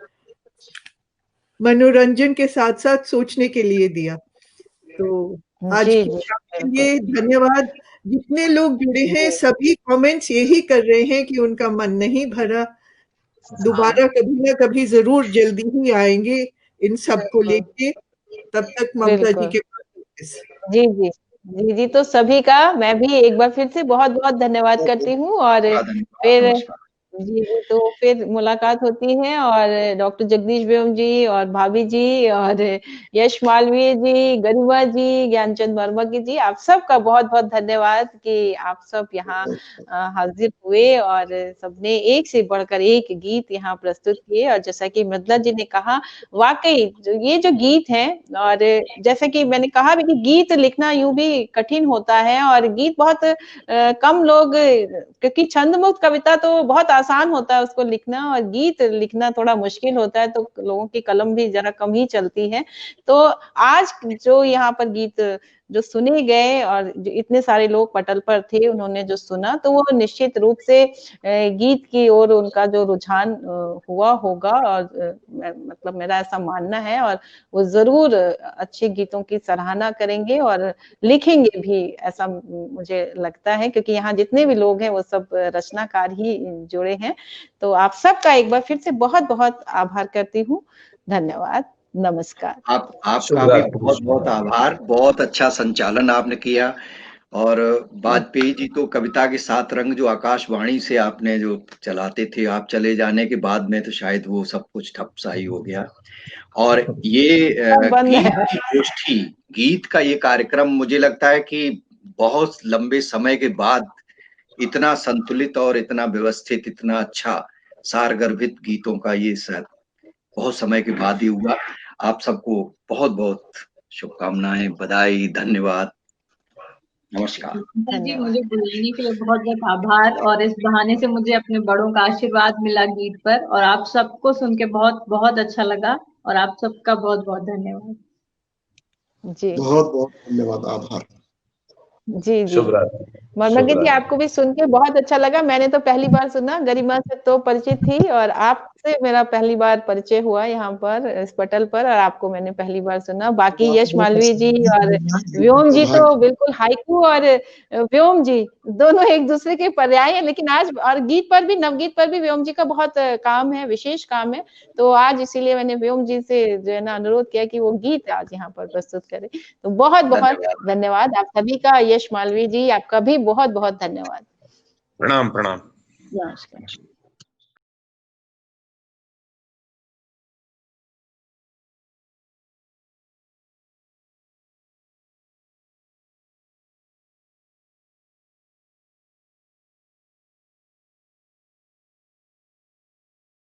मनोरंजन के साथ साथ सोचने के लिए दिया। तो आज जी की जी शाम के बिल्कुल लिए धन्यवाद। जितने लोग जुड़े हैं सभी कमेंट्स यही कर रहे हैं कि उनका मन नहीं भरा, दोबारा कभी ना कभी जरूर जल्दी ही आएंगे इन सब को लेके। तब तक ममता जी बिल्कुल के पास। जी जी जी जी। तो सभी का मैं भी एक बार फिर से बहुत बहुत धन्यवाद करती हूँ और फिर नमस्कार। जी जी। तो फिर मुलाकात होती है और डॉक्टर जगदीश व्योम जी और भाभी जी और यश मालवीय जी, गरिमा जी, ज्ञानचंद वर्मा जी, आप सबका बहुत बहुत धन्यवाद कि आप सब यहाँ हाजिर हुए और सबने एक से बढ़कर एक गीत यहाँ प्रस्तुत किए। और जैसा कि मृदुला जी ने कहा, वाकई ये जो गीत है, और जैसा कि मैंने कहा भी कि गीत लिखना यूं भी कठिन होता है और गीत बहुत कम लोग, क्योंकि छंद मुक्त कविता तो बहुत आसान होता है उसको लिखना, और गीत लिखना थोड़ा मुश्किल होता है, तो लोगों की कलम भी जरा कम ही चलती है। तो आज जो यहाँ पर गीत जो सुने गए और जो इतने सारे लोग पटल पर थे, उन्होंने जो सुना, तो वो निश्चित रूप से गीत की ओर उनका जो रुझान हुआ होगा, और मतलब मेरा ऐसा मानना है, और वो जरूर अच्छे गीतों की सराहना करेंगे और लिखेंगे भी, ऐसा मुझे लगता है, क्योंकि यहाँ जितने भी लोग हैं वो सब रचनाकार ही जुड़े हैं। तो आप सबका एक बार फिर से बहुत बहुत आभार करती हूँ। धन्यवाद, नमस्कार। आपका भी बहुत बहुत आभार। बहुत अच्छा संचालन आपने किया। और वाजपेयी जी तो कविता के 7 रंग जो आकाशवाणी से आपने जो चलाते थे, आप चले जाने के बाद में तो शायद वो सब कुछ ठप सा ही हो गया। और ये बंद गीत है। की गोष्ठी, गीत का ये कार्यक्रम मुझे लगता है कि बहुत लंबे समय के बाद इतना संतुलित और इतना व्यवस्थित, इतना अच्छा सारगर्भित गीतों का ये शायद बहुत समय के बाद ही हुआ। आप सबको बहुत बहुत शुभकामनाएं, बधाई, धन्यवाद, नमस्कार। जी, मुझे बुलाने के लिए बहुत बहुत आभार। और इस बहाने से मुझे अपने बड़ों का आशीर्वाद मिला गीत पर, और आप सबको सुन के बहुत बहुत अच्छा लगा, और आप सबका बहुत बहुत धन्यवाद। जी बहुत बहुत धन्यवाद, आभार। जी जी। वर्मा जी, आपको भी सुन के बहुत अच्छा लगा। मैंने तो पहली बार सुना, गरिमा से तो परिचित थी, और आपसे मेरा पहली बार परिचय हुआ यहाँ पर इस पटल पर, और आपको मैंने पहली बार सुना। बाकी यश मालवीय जी और व्योम जी तो बिल्कुल हाइकू, और व्योम जी दोनों एक दूसरे के पर्याय हैं, लेकिन आज और गीत पर भी, नवगीत पर भी व्योम जी का बहुत काम है, विशेष काम है। तो आज इसीलिए मैंने व्योम जी से जो है ना अनुरोध किया कि वो गीत आज यहाँ पर प्रस्तुत करें। तो बहुत बहुत धन्यवाद आप सभी का। यश मालवीय जी, आपका भी बहुत बहुत धन्यवाद। प्रणाम प्रणाम। नमस्कार।